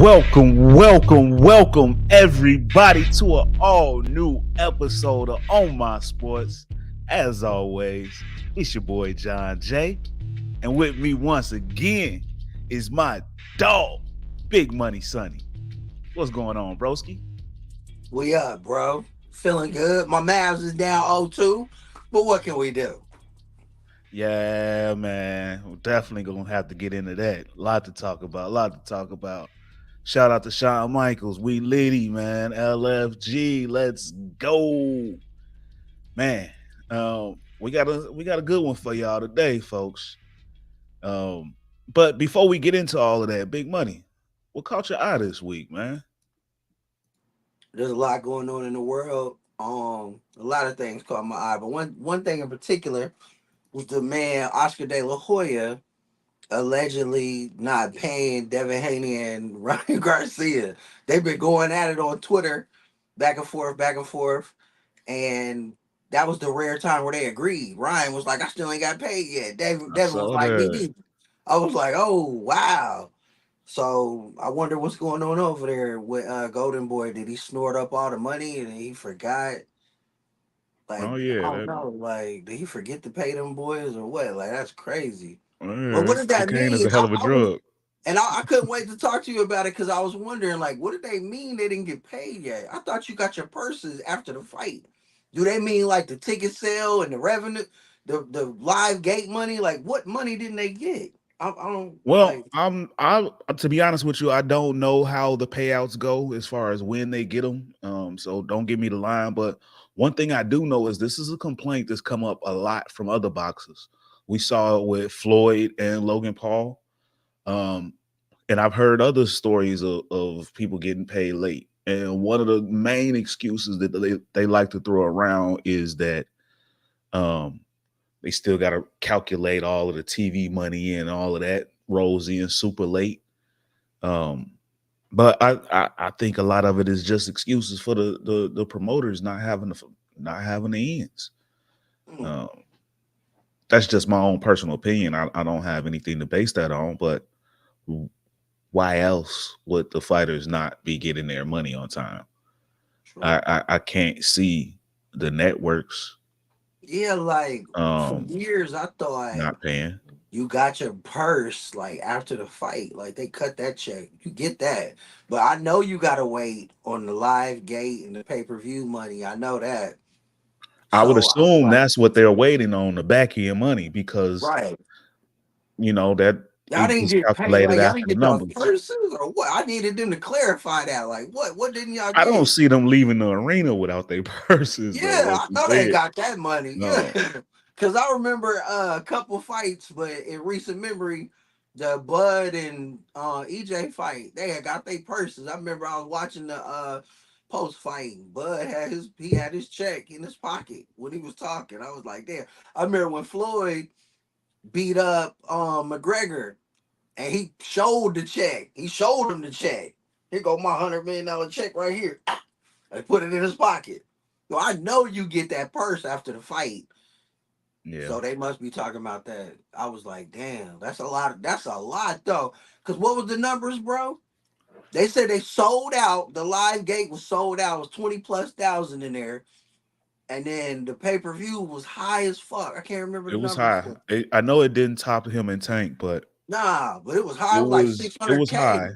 Welcome everybody to an all new episode of On My Sports. As always, it's your boy John J. And with me once again is my dog, Big Money Sonny. What's going on, broski? We up, bro. Feeling good. My Mavs is down 0-2, but what can we do? Yeah, man. We're definitely gonna have to get into that. A lot to talk about. Shout out to Shawn Michaels. We litty, man. LFG. Let's go. Man. We got a good one for y'all today, folks. But before we get into all of that, Big Money, what caught your eye this week, man? There's a lot going on in the world. A lot of things caught my eye, but one thing in particular was the man Oscar De La Hoya allegedly not paying Devin Haney and Ryan Garcia. They've been going at it on Twitter, back and forth, and that was the rare time where they agreed. Ryan was like, "I still ain't got paid yet." I Devin was saw like, "Me that. neither." I was like, "Oh wow." So I wonder what's going on over there with Golden Boy. Did he snort up all the money and he forgot? Like, Oh I yeah, don't know. Like, did he forget to pay them boys or what? Like, that's crazy. But what that does that cocaine is mean? a hell of a drug. I couldn't wait to talk to you about it because I was wondering, like, what did they mean they didn't get paid yet? I thought you got your purses after the fight. Do they mean like the ticket sale and the revenue, the live gate money? Like, what money didn't they get? I don't Well, like. I to be honest with you, I don't know how the payouts go as far as when they get them. So don't give me the line. But one thing I do know is this is a complaint that's come up a lot from other boxers. We saw it with Floyd and Logan Paul. Um, and I've heard other stories of people getting paid late. And one of the main excuses that they like to throw around is that um, they still got to calculate all of the TV money and all of that rolls in super late. Um, but I think a lot of it is just excuses for the promoters not having the ends. Mm, Um, that's just my own personal opinion. I don't have anything to base that on, but why else would the fighters not be getting their money on time? true. I can't see the networks Yeah, like for um years I thought not paying. you got your purse like after the fight, like they cut that check, you get that. But I know you gotta wait on the live gate and the pay-per-view money. I know that. I would So I was assume like, that's what they're waiting on, the back end money, because right. that Y'all it didn't gets get paid. calculated Like y'all after didn't the get those numbers. purses or what? I needed them to clarify that. Like what didn't y'all I don't get? see them leaving the arena without their purses, though, Yeah, like I you know they said. got that money. Yeah. No. Cause I remember a couple fights, but in recent memory, the Bud and EJ fight, they had got their purses. I remember I was watching the post fight. Bud had his check in his pocket when he was talking. I was like, damn. I remember when Floyd beat up McGregor and he showed the check. He showed him the check. Here go my $100 million check right here. I put it in his pocket. So I know you get that purse after the fight. Yeah. So they must be talking about that. I was like, damn, that's a lot. That's a lot though. Cause what was the numbers, bro? They said they sold out. The live gate was sold out. It was 20 plus thousand in there. And then the pay-per-view was high as fuck. I can't remember It the was numbers. high. I know it didn't top him and Tank, but Nah, but it was high. it It was like was 600K. high.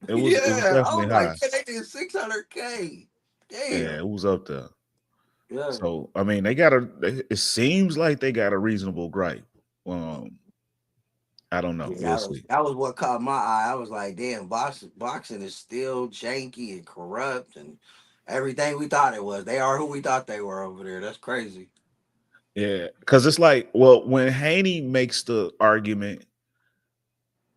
It was Yeah, I definitely was like, high. man, they did 600K. Yeah, Damn. it was up there. Yeah. So I mean, it seems like they got a reasonable gripe. Um, I don't know. Yeah, We'll see. that was what caught my eye. I was like, damn, boxing is still janky and corrupt and everything we thought it was. They are who we thought they were over there. That's crazy. Yeah, because it's like, well, when Haney makes the argument,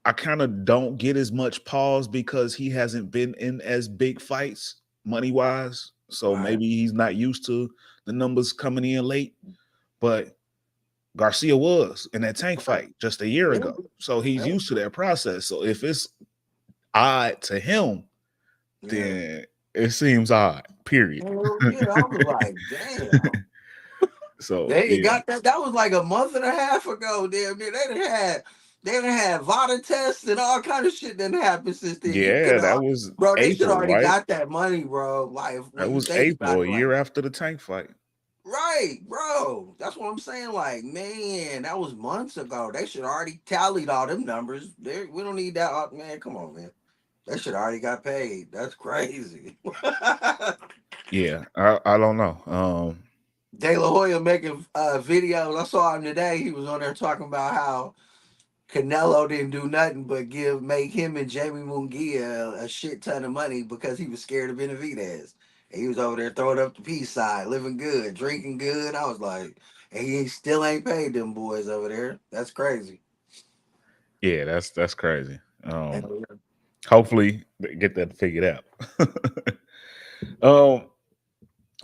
I kind of don't get as much pause because he hasn't been in as big fights money wise. So Right. maybe he's not used to the numbers coming in late. But Garcia was in that Tank Right. fight just a year Yeah. ago. So he's Yeah. used to that process. So if it's odd to him, Yeah. then it seems odd, period. Hell yeah. I was like, damn. So They yeah. got that. That was like a month and a half ago. Damn near. They done had. They done had VADA tests and all kind of shit that happened since then. You could Yeah, that was bro, they should April, already right? got that money, bro. Like That when you was think about April, it, a like year after the Tank fight. right, bro. That's what I'm saying. Like, man, that was months ago. They should already tallied all them numbers. We don't need that. Man, come on, man. They should already got paid. That's crazy. Yeah, I don't know. De La Hoya making videos. I saw him today. He was on there talking about how Canelo didn't do nothing but make him and Jamie Munguia a shit ton of money because he was scared of Benavidez. And he was over there throwing up the peace sign, living good, drinking good. I was like, and he still ain't paid them boys over there. That's crazy. Yeah, that's crazy. Hell yeah. Hopefully they get that figured out. um,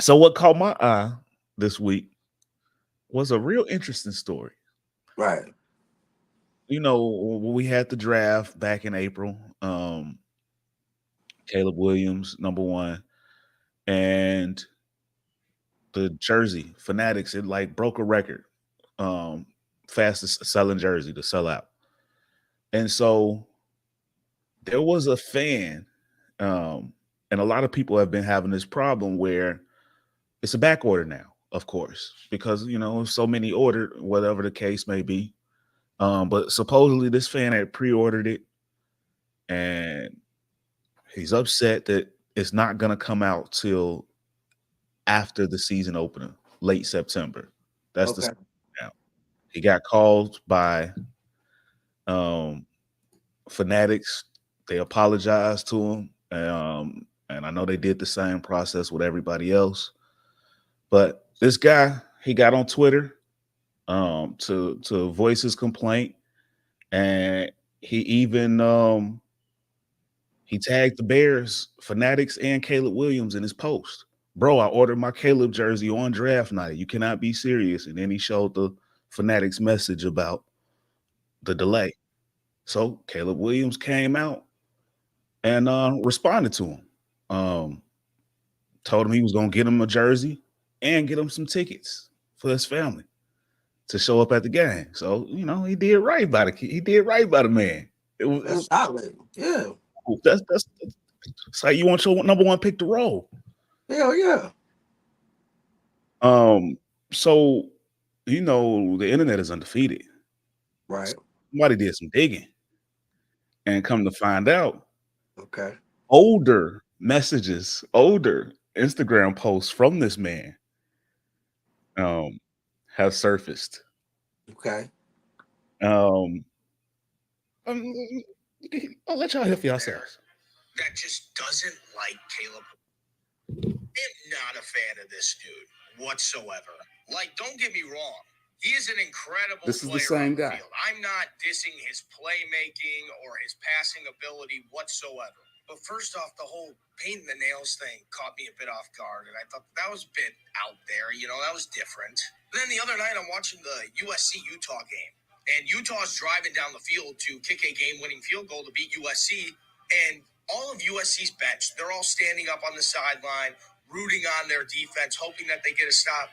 so what caught my eye this week was a real interesting story. Right. You know, when we had the draft back in April, Caleb Williams, number one, and the jersey Fanatics, it like broke a record, um, fastest selling jersey to sell out. And so there was a fan, and a lot of people have been having this problem where it's a back order now, of course, because so many ordered, whatever the case may be. But supposedly this fan had pre-ordered it, and he's upset that it's not going to come out till after the season opener, late September. That's the Okay. now. He got called by um, Fanatics. They apologized to him, and I know they did the same process with everybody else. But this guy, he got on Twitter to voice his complaint, and he even he tagged the Bears, Fanatics, and Caleb Williams in his post. Bro, I ordered my Caleb jersey on draft night. You cannot be serious. And then he showed the Fanatics message about the delay. So Caleb Williams came out and responded to him. Told him he was going to get him a jersey and get him some tickets for his family to show up at the game. So he did right by the kid. He did right by the man. That's solid. Yeah. That's it's like you want your number one pick to roll. Hell yeah. So the internet is undefeated. Right. Somebody did some digging and come to find out, Okay. older messages, older Instagram posts from this man um have surfaced. Okay. Um, um I'll let y'all hear for yourselves. That just doesn't like Caleb. I'm not a fan of this dude whatsoever. Like, don't get me wrong. He is an incredible This is the player same on the guy. field. I'm not dissing his playmaking or his passing ability whatsoever. But first off, the whole painting the nails thing caught me a bit off guard, and I thought that was a bit out there. That was different. But then the other night, I'm watching the USC-Utah game, and Utah's driving down the field to kick a game-winning field goal to beat USC, and all of USC's bench, they're all standing up on the sideline, rooting on their defense, hoping that they get a stop.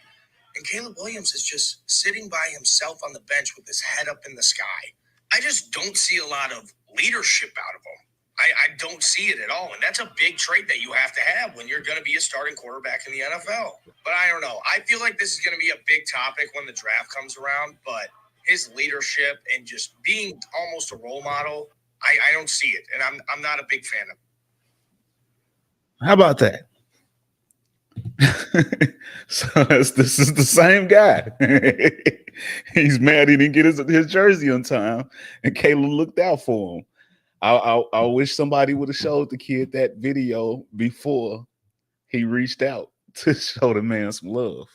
And Caleb Williams is just sitting by himself on the bench with his head up in the sky. I just don't see a lot of leadership out of him. I don't see it at all. And that's a big trait that you have to have when you're going to be a starting quarterback in the NFL. But I don't know. I feel like this is going to be a big topic when the draft comes around. But his leadership and just being almost a role model, I don't see it. And I'm not a big fan of it. How about that? So this is the same guy. He's mad he didn't get his jersey on time, and Caleb looked out for him. I wish somebody would have showed the kid that video before he reached out to show the man some love.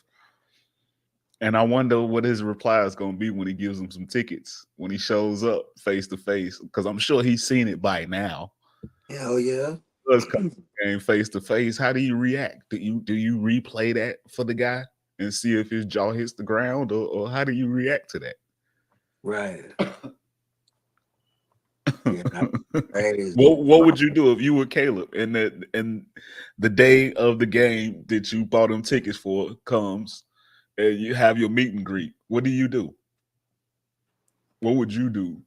And I wonder what his reply is going to be when he gives him some tickets, when he shows up face to face, because I'm sure he's seen it by now. Hell yeah. Does come to the game face to face. How do you react? Do you replay that for the guy and see if his jaw hits the ground, or how do you react to that? Right. Yeah, what would you do if you were Caleb and the day of the game that you bought him tickets for comes and you have your meet and greet? What do you do? What would you do?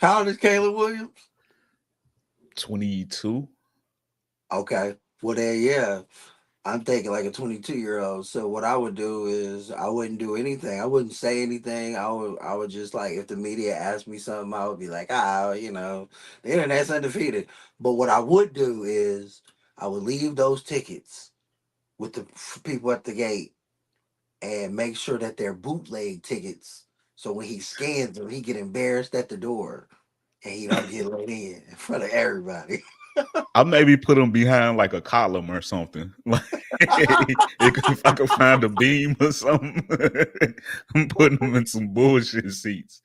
How old is Caleb Williams? 22. Okay. Well, then, yeah. I'm thinking like a 22-year-old. So what I would do is I wouldn't do anything. I wouldn't say anything. I would just like if the media asked me something, I would be like, the internet's undefeated. But what I would do is I would leave those tickets with the people at the gate and make sure that they're bootleg tickets. So when he scans them, he get embarrassed at the door and he don't get let in front of everybody. I maybe put them behind like a column or something. Like if I could find a beam or something, I'm putting them in some bullshit seats.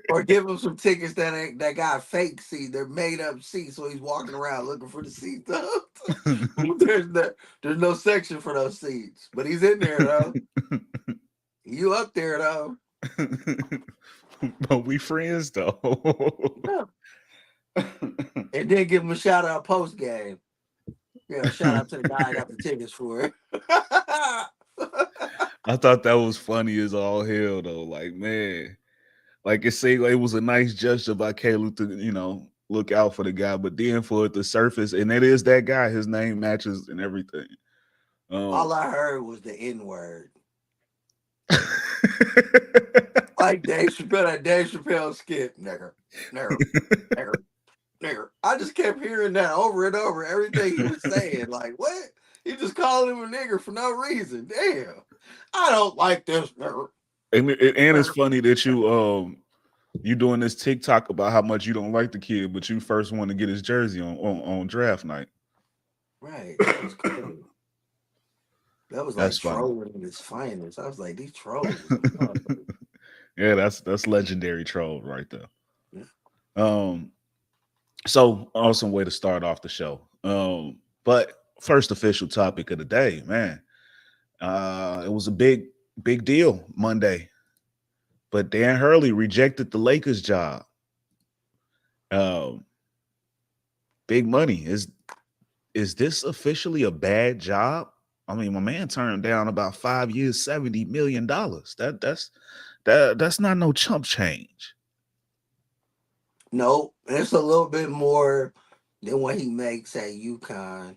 Or give him some tickets that got fake seats. They're made up seats, so he's walking around looking for the seat. There's no section for those seats, but he's in there though. You up there though? But we friends though. Yeah. And then give him a shout out post game. Yeah, shout out to the guy I got the tickets for it. I thought that was funny as all hell though. Like, man, like it seemed like it was a nice gesture by Caleb to, look out for the guy, but then for it to surface, and it is that guy, his name matches and everything. All I heard was the N-word. Like Dave Chappelle, that Dave Chappelle skit, nigger. I just kept hearing that over and over, everything he was saying. Like, what? He just called him a nigger for no reason. Damn. I don't like this nigger. And it's funny that you doing this TikTok about how much you don't like the kid, but you first want to get his jersey on draft night. Right. That was crazy. That was That's like funny. trolling in its finest. I was like, these trolls. Yeah, that's legendary troll right there. Yeah. So awesome way to start off the show. But first official topic of the day, man. It was a big deal Monday. But Dan Hurley rejected the Lakers job. Big money. Is this officially a bad job? I mean, my man turned down about 5 years, $70 million. That's not no chump change. No, it's a little bit more than what he makes at UConn. I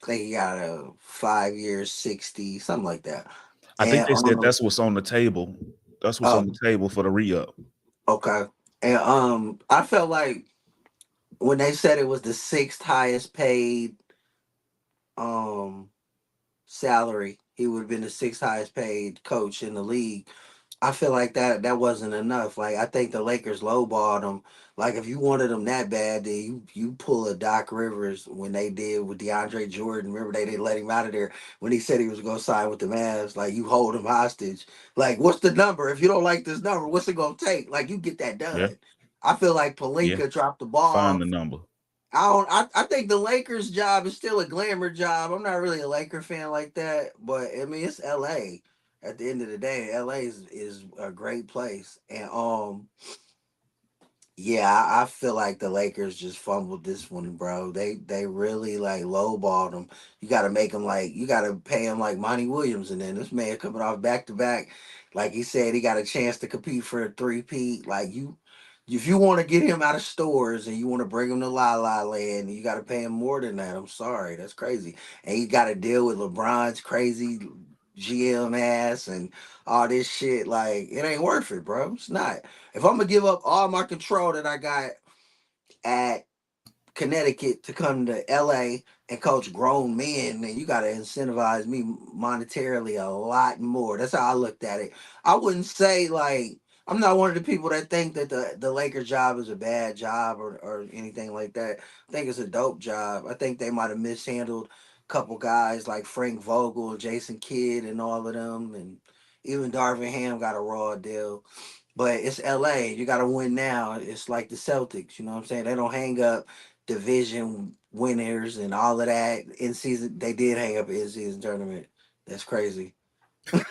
think he got a 5 years, 60, something like that. I think And they said that's what's on the table. That's what's on the table for the re-up. Okay. And I felt like when they said it was the 6th highest paid salary, he would have been the 6th highest paid coach in the league. I feel like that wasn't enough. Like I think the Lakers lowballed him. Like if you wanted him that bad, then you pull a Doc Rivers when they did with DeAndre Jordan. Remember they didn't let him out of there when he said he was gonna sign with the Mavs. Like you hold him hostage. Like what's the number? If you don't like this number, what's it gonna take? Like you get that done. Yeah. I feel like Pelinka dropped the ball. Find the number. I think the Lakers job is still a glamour job. I'm not really a Laker fan like that, but I mean it's LA. At the end of the day, LA is a great place. And yeah, I feel like the Lakers just fumbled this one, bro. They really like lowballed them. You gotta make them like you gotta pay him like Monty Williams, and then this man coming off back to back. Like he said, he got a chance to compete for a three-peat. Like if you want to get him out of stores and you want to bring him to La La Land, you got to pay him more than that. I'm sorry, that's crazy. And he got to deal with LeBron's crazy GM ass and all this shit. Like it ain't worth it, bro. It's not. If I'm gonna give up all my control that I got at Connecticut to come to LA and coach grown men, then you got to incentivize me monetarily a lot more. That's how I looked at it. I wouldn't say like I'm not one of the people that think that the Lakers job is a bad job or anything like that. I think it's a dope job. I think they might have mishandled a couple guys like Frank Vogel, Jason Kidd, and all of them, and even Darvin Ham got a raw deal. But it's LA. You got to win now. It's like the Celtics. You know what I'm saying? They don't hang up division winners and all of that in season. They did hang up an in season tournament. That's crazy. But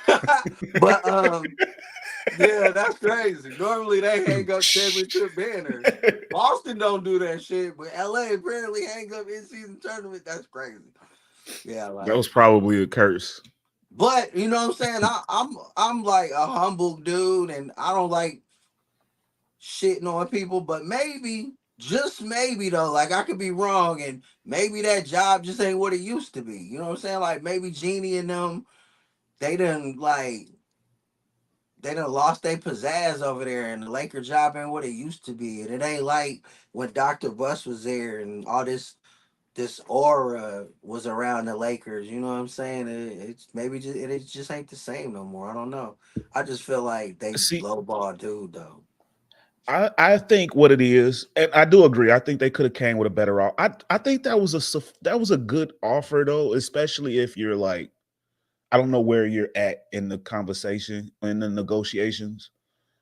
yeah, that's crazy. Normally they hang up championship banners. Boston don't do that shit, but LA apparently hang up in season tournament. That's crazy. Yeah, like, that was probably a curse. But you know what I'm saying? I'm like a humble dude, and I don't like shitting on people, but maybe, just maybe though, like I could be wrong, and maybe that job just ain't what it used to be. You know what I'm saying? Like maybe Jeannie and them, they done like they done lost their pizzazz over there, and the Laker job ain't what it used to be, and it ain't like when Dr. Bus was there and all this aura was around the Lakers. You know what I'm saying? It's maybe it just ain't the same no more. I don't know. I just feel like they See, lowball dude though. I think what it is, and I do agree. I think they could have came with a better offer. I think that was a good offer though, especially if you're like, I don't know where you're at in the conversation in the negotiations.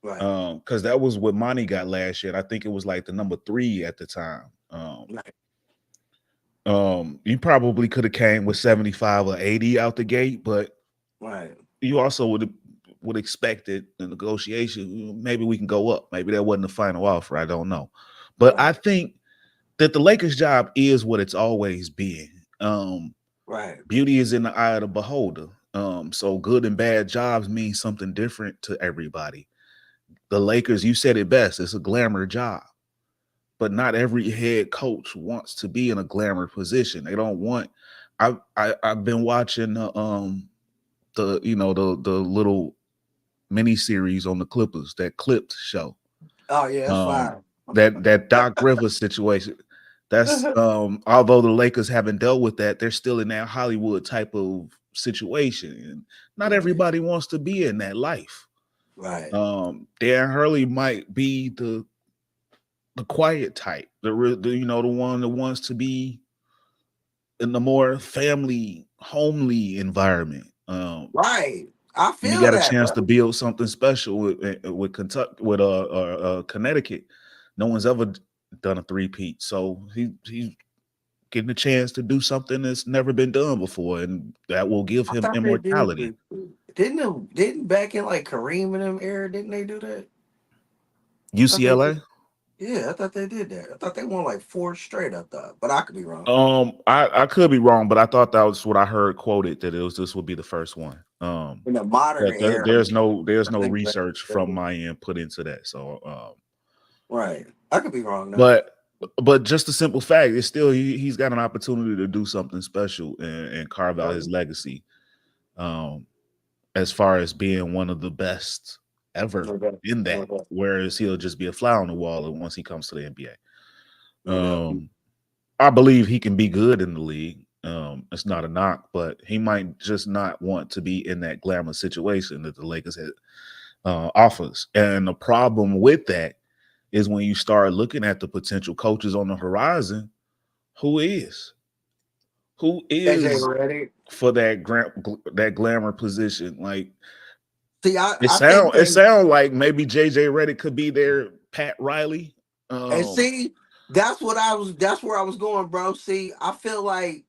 Right, Because that was what Monty got last year. And I think it was like the number 3 at the time. right, You probably could have came with 75 or 80 out the gate, but right, you also would expect it in negotiation. Maybe we can go up. Maybe that wasn't the final offer. I don't know. But I right, think that the Lakers job is what it's always been. right, Beauty is in the eye of the beholder. So good and bad jobs mean something different to everybody. The Lakers, you said it best, it's a glamour job. But not every head coach wants to be in a glamour position. They don't want. I've been watching the the little mini series on the Clippers, that Clipped show. oh yeah, that's Um, fine. that Doc Rivers situation. That's although the Lakers haven't dealt with that, they're still in that Hollywood type of situation, and not Right, everybody wants to be in that life. right, Dan Hurley might be the quiet type, the one that wants to be in the more family, homely environment. right. I And he feel got a that, chance to bro. build something special with Kentucky, with Connecticut. No one's ever done a three-peat, so he's getting a chance to do something that's never been done before, and that will give I him thought they did. immortality. Didn't back in like Kareem and them era? Didn't they do that? I thought they did. UCLA. Yeah, I thought they did that. I thought they won like four straight. I thought, but I could be wrong. I could be wrong, but I thought that was what I heard quoted, that this would be the first one. In the modern But era, there's I no think research from my end put into that. So right. I could be wrong though. but just the simple fact is still he's got an opportunity to do something special and carve out his Right. legacy. Um, as far as being one of the best ever No doubt. in No that, doubt. whereas he'll just be a fly on the wall once he comes to the NBA. No doubt. I believe he can be good in the league. It's not a knock, but he might just not want to be in that glamour situation that the Lakers had offers. And the problem with that is when you start looking at the potential coaches on the horizon, who is who JJ is Redick. for that glamour position. Like See, it I think they sound like maybe JJ Redick could be there, Pat Riley. and see that's where I was going, bro. See, I feel like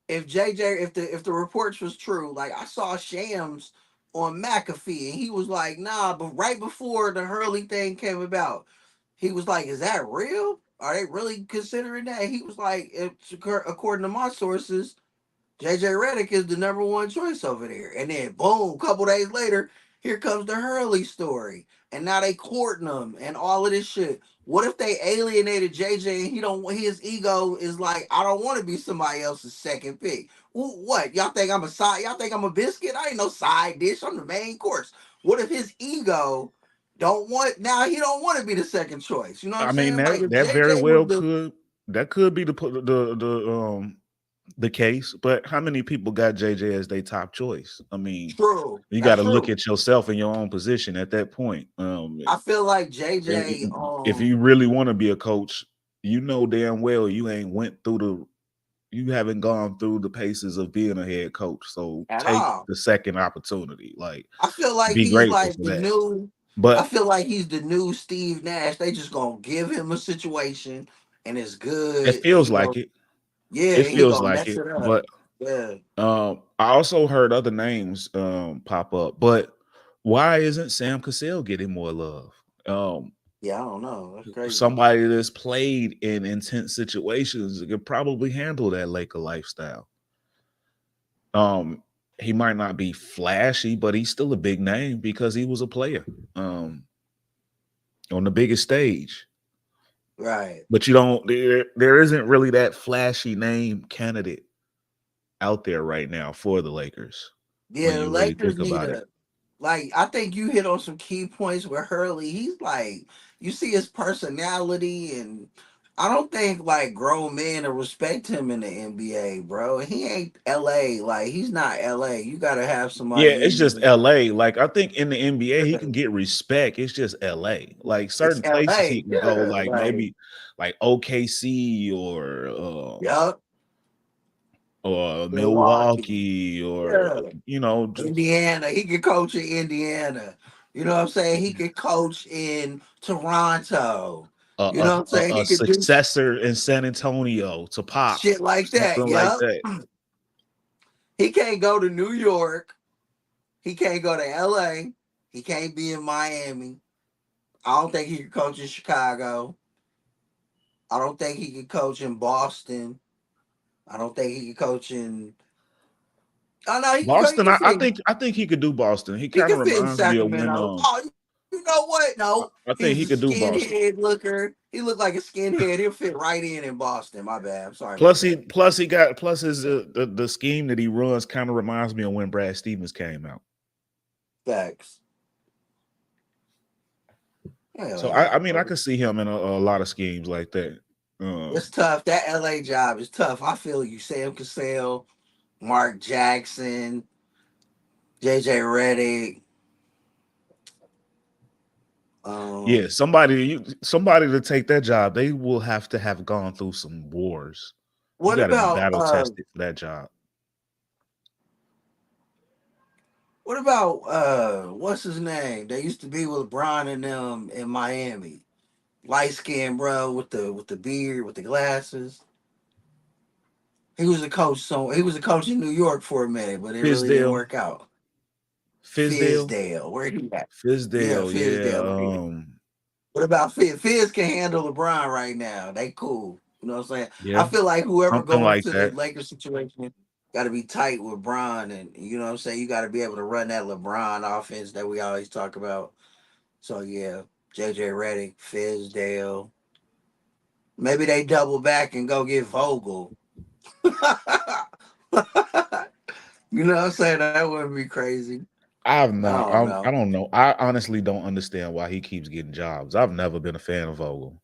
if JJ if the reports was true, like I saw Shams on McAfee and he was like, nah, but right before the Hurley thing came about, he was like, is that real? Are they really considering that? He was like, according to my sources, JJ Redick is the number one choice over there. And then boom, couple days later, here comes the Hurley story. And now they courting him and all of this shit. What if they alienated JJ and he don't his ego is like, I don't want to be somebody else's second pick. Well, what? Y'all think I'm a side? Y'all think I'm a biscuit? I ain't no side dish. I'm the main course. What if his ego don't want now he don't want to be the second choice? You know what I'm I mean saying? Like if that very JJ was well the could be the case, but how many people got JJ as their top choice? I mean, true, you got that's to look true. at yourself in your own position at that point. I feel like If, JJ, if you really want to be a coach, you know damn well you ain't went through you haven't gone through the paces of being a head coach. So at take all. the second opportunity. Like, I feel like be he's grateful like for the that. new. I But feel like he's the new Steve Nash. They just gonna give him a situation, and it's it good, and feels like it. yeah, It and he feels gonna like mess it. it up. But Yeah, I also heard other names pop up. But why isn't Sam Cassell getting more love? yeah. I don't know. That's crazy. Somebody that's played in intense situations could probably handle that Laker lifestyle. Um, he might not be flashy, but he's still a big name because he was a player. Um, on the biggest stage. Right. But you don't there isn't really that flashy name candidate out there right now for the Lakers when Yeah, the you really Lakers think need about it. a like. I think you hit on some key points with Hurley. He's like, you see his personality, and I don't think like grown men will respect him in the NBA, bro. He ain't LA. Like he's not LA. You gotta have Yeah, somebody it's in just New LA. Like I think in the NBA he can York. get respect. It's just LA. Like It's certain places he LA. can go, Yeah, like like maybe like OKC yup, or Milwaukee. Milwaukee or Yeah, just Indiana. He could coach in Indiana. You know what I'm saying? He could coach in Toronto. You know what I'm saying? a He could do successor in San Antonio to Pop, shit like that. something like Yep. that. He can't go to New York. He can't go to LA. He can't be in Miami. I don't think he could coach in Chicago. I don't think he could coach in Boston. I don't think he could coach in. Oh no, he Boston, can fit. I think he could do Boston. He He kind of can fit in reminds me of when Sacramento. Oh, you know what? No, I he think was he a could do Boston. skinhead looker. He looked like a skinhead. He'll fit right in Boston. My bad. I'm sorry about that. Plus he got plus his the scheme that he runs kind of reminds me of when Brad Stevens came out. Facts. Hell So yeah, I mean I bro. could see him in a lot of schemes like that. It's tough. That LA job is tough. I feel you. Sam Cassell, Mark Jackson, JJ Redick. Yeah, Um, somebody to take that job, they will have to have gone through some wars. You what got to be about battle tested for that job. what's his name? They used to be with Bron and them in Miami. Light skinned bro with the beard, with the glasses. He was a coach, so he was a coach in New York for a minute, but it really didn't Fizdale, work out. Fizdale, Fizdale, where he at? Yeah, Fizdale, Fizdale. What about Fizz? Fizz can handle LeBron right now. They cool. You know what I'm saying? I yeah, feel like whoever something go like into the that. Lakers situation got to be tight with Bron, and you know what I'm saying. You got to be able to run that LeBron offense that we always talk about. So yeah, JJ Redick, Fizdale. Maybe they double back and go get Vogel. You know what I'm saying? That wouldn't be crazy. I don't know. I don't know. I honestly don't understand why he keeps getting jobs. I've never been a fan of Vogel.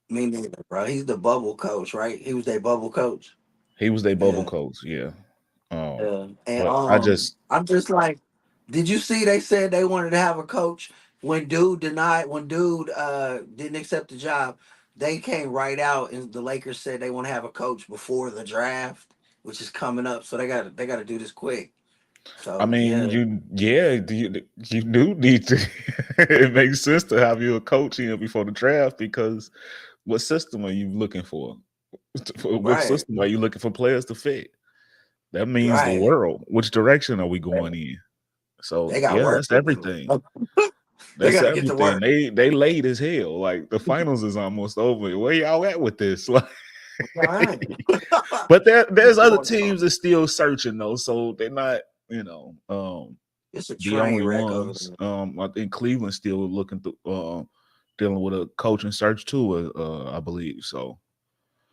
Me neither, bro. He's the bubble coach, right? He was their bubble coach. He was their bubble Yeah. coach, yeah. And But I just I'm just like, did you see they said they wanted to have a coach when dude didn't accept the job, they came right out and the Lakers said they want to have a coach before the draft, which is coming up. So they gotta do this quick. I So mean, yeah, you do need to. It makes sense to have you a coach in before the draft because what system are you looking for? What right, system are you looking for players to fit? That means the right. world. Which direction are we going in? So They got yeah, work that's to do. everything. They That's gotta get to everything. work. They late as hell. Like the finals is almost over. Where y'all at with this? Like, All right. but there's What's other going teams on? that still searching though, so they're not, you know, It's a the train only wreck over ones. there. I think Cleveland's still looking through, dealing with a coaching search too. I believe so.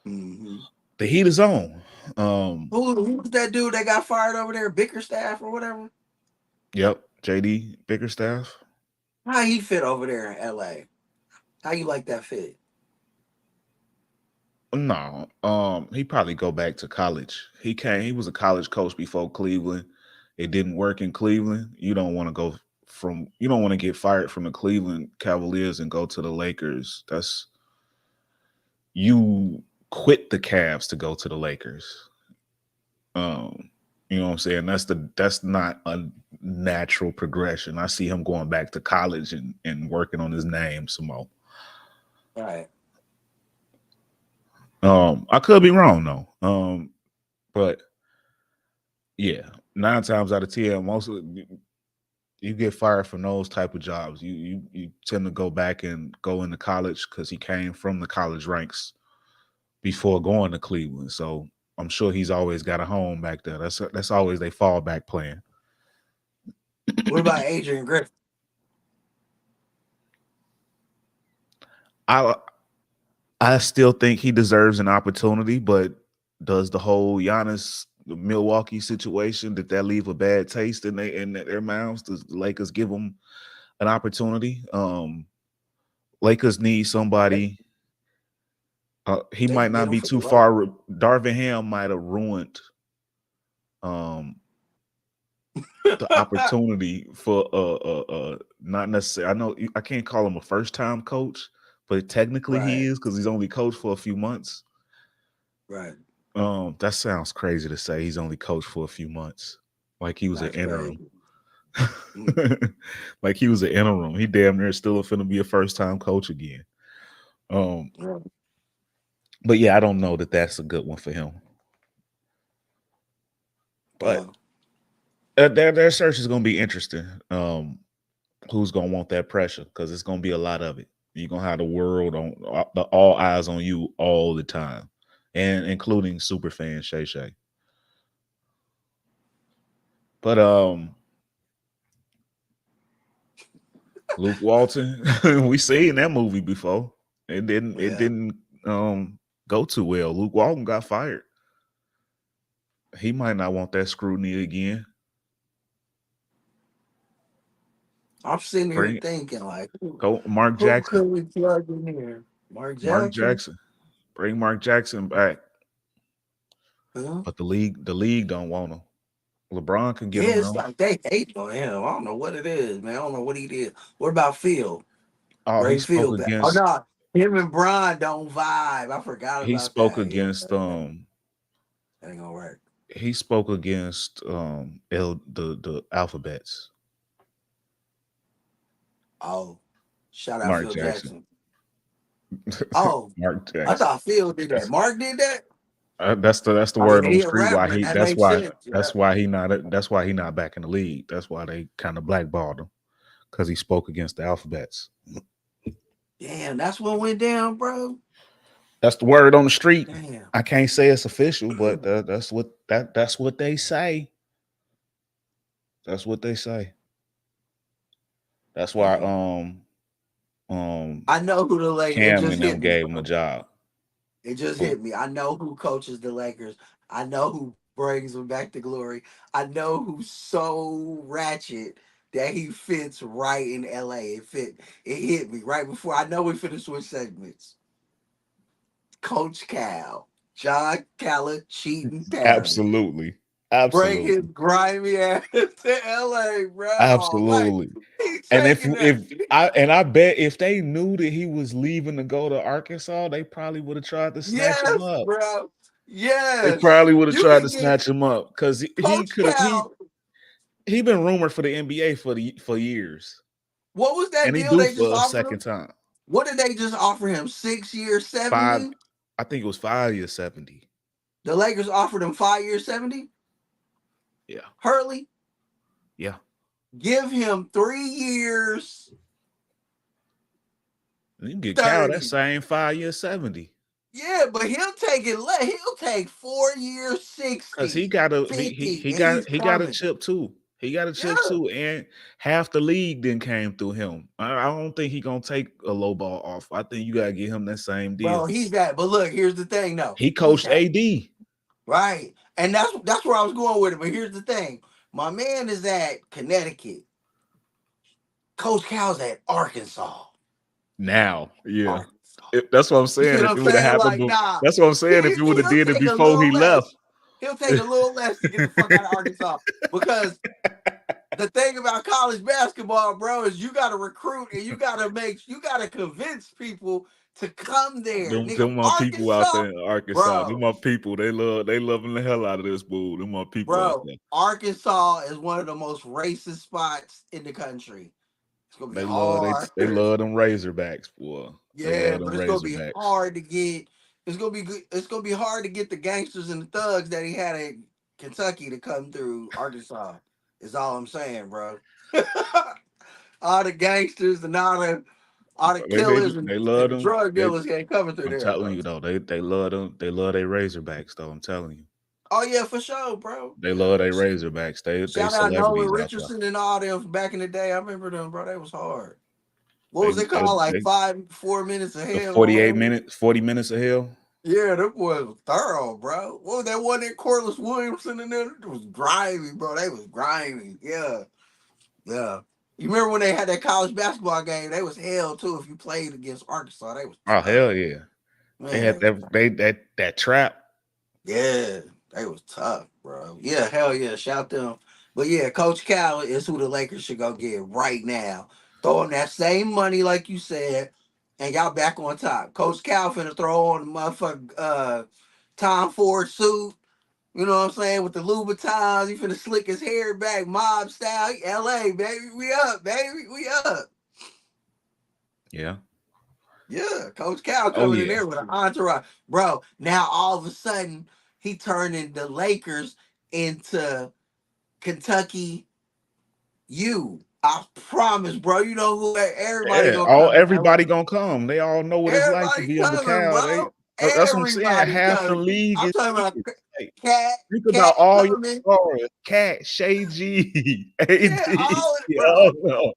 Hmm. The heat is on. Who was that dude that got fired over there? Bickerstaff or whatever? Yep, JD Bickerstaff. How he fit over there in LA? How you like that fit? No, he probably go back to college. He was a college coach before Cleveland. It didn't work in Cleveland. You don't want to get fired from the Cleveland Cavaliers and go to the Lakers. You quit the Cavs to go to the Lakers. Um, you know what I'm saying? That's not a natural progression. I see him going back to college and working on his name some more. Right. I could be wrong though. But yeah, 9 times out of 10, most of you get fired from those type of jobs. You tend to go back and go into college because he came from the college ranks before going to Cleveland. So I'm sure he's always got a home back there. That's always their fallback plan. What about Adrian Griffin? I I still think he deserves an opportunity, but does the whole Giannis the Milwaukee situation, did that leave a bad taste in their mouths? Does the Lakers give him an opportunity? Lakers need somebody. He They might can get not him be for the too low. far. Darvin Ham might have ruined um the opportunity for not necessarily. I know I can't call him a first time coach, but technically he Right, is because he's only coached for a few months. right. That sounds crazy to say he's only coached for a few months, like he was an That's interim. crazy. Mm, Like he was an interim. He damn near still finna be a first time coach again. Um, yeah. but yeah, I don't know that that's a good one for him. But Wow. their search is gonna be interesting. Who's gonna want that pressure? Because it's gonna be a lot of it. You're gonna have the world on all eyes on you all the time, and including super fan Shay Shay. But Luke Walton, we seen that movie before. It Yeah. didn't go too well. Luke Walton got fired. He might not want that scrutiny again. I'm sitting here Bring thinking, like, go Mark who Jackson. could we plug in here? Mark Mark Jackson? Jackson. Bring Mark Jackson back. Huh? But the league don't want him. LeBron can get Yeah, him it's though. like they hate on him. I don't know what it is, man. I don't know what he did. What about Phil? Oh, he Bring spoke Phil back. Oh against no, him and Brian don't vibe. I forgot he about spoke that. Yeah, against that ain't gonna work. he spoke against the alphabets. Oh, shout out Mark Phil Jackson. Jackson. Oh, Mark I Jackson. thought Phil did that. Mark did that. That's the I mean, word on the he a street. Why rapper. he That makes sense. Yeah. that's why he not back in the league. That's why they kind of blackballed him because he spoke against the alphabets. Damn, that's what went down, bro. That's the word on the street. Damn. I can't say it's official, but that's what they say. That's what they say. That's why Damn. um I know who the Lakers. It Cam just and them hit me, gave him a bro. job. It just Who? hit me. I know who coaches the Lakers. I know who brings them back to glory. I know who's so ratchet that he fits right in LA. It fit. It hit me right before. I know we finished switch segments. Coach Cal, John Calla cheating talent. Absolutely. Bring his Absolutely. grimy ass to LA, bro. Like Absolutely. he And taking that. I bet if they knew that he was leaving to go to Arkansas, they probably would have tried to snatch him Yes, up. bro. They Yes. probably would have You tried to can get snatch him up because he Coach could have Cal. he been rumored for the NBA for years, What was that and he deal do they just for a offered second him? time. What did they just offer him? 6 years, Five, 70? I think it was 5 years, 70. The Lakers offered him 5 years, 70? Yeah, Hurley, yeah. give him 3 years, You can get Cal that 30. same 5 years, 70. Yeah, but he'll take it less. He'll take 4 years, Cause 60, 50, and he's he got a coming. chip too. He got a chip Yeah. too, and half the league then came through him. I don't think he gonna take a low ball off. I think you gotta get him that same Bro, deal. he's that. But look, here's the thing, though. He He's coached that. AD. Right. And that's where I was going with it. But here's the thing. My man is at Connecticut. Coach Cal's at Arkansas. Now, yeah, Arkansas. that's what I'm You see saying. what If I'm it would have saying? happened, Like, nah. that's what I'm saying. If you would have He'll did it take a before he little left, less. He'll take a little less to get the fuck out of Arkansas. Because the thing about college basketball, bro, is you gotta recruit and you gotta convince people to come there. Nigga, them my people out Arkansas, there in Arkansas. Them bro, my people. They loving the hell out of this bull. Them my people out bro, there. Arkansas is one of the most racist spots in the country. It's gonna be hard. They love them Razorbacks, boy. They Yeah, love them but it's gonna be Razorbacks. hard to get. It's gonna be good. It's gonna be hard to get the gangsters and the thugs that he had in Kentucky to come through Arkansas. Is all I'm saying, bro. All the gangsters and all the killers They and love the them. drug dealers can't come through I'm there, telling bro. you though, they love them. They love their Razorbacks though. I'm telling you, Oh yeah, for sure, bro. they love their Razorbacks. They Shout out Nolan celebrities out there. Richardson and all them from back in the day. I remember them, bro. They was hard. What was it called? Like They 4 minutes of the hell or 48 whatever. minutes, 40 minutes of hell. Yeah, that boy was thorough, bro. What was that one that Corliss Williamson in there? It was grimy, bro. They was grimy. Yeah. Yeah. You remember when they had that college basketball game? They was hell too. If you played against Arkansas, they was Oh tough. hell yeah. They Man, had that trap. yeah, they was tough, bro. Yeah, hell yeah, shout them. But yeah, Coach Cal is who the Lakers should go get right now. Throw him that same money like you said, and y'all back on top. Coach Cal finna throw on the motherfucker Tom Ford suit. You know what I'm saying? With the Louboutins, he finna slick his hair back, mob style. LA, baby, we up, baby, we up. Yeah. Yeah, Coach Cal Oh coming in yeah. there with an entourage. Bro, now all of a sudden, he turning the Lakers into Kentucky U. I promise, bro. You know who everybody Yeah. gonna come in LA. Everybody gonna come. They all know what it's like to Everybody be under coming, Cal. bro. That's what I'm saying. Everybody Half the coming. league I'm is talking about here. Like, Cat, think Cat about all your coming. stars. Cat, Shay G, AD. Yeah, all of it, Y'all bro. know.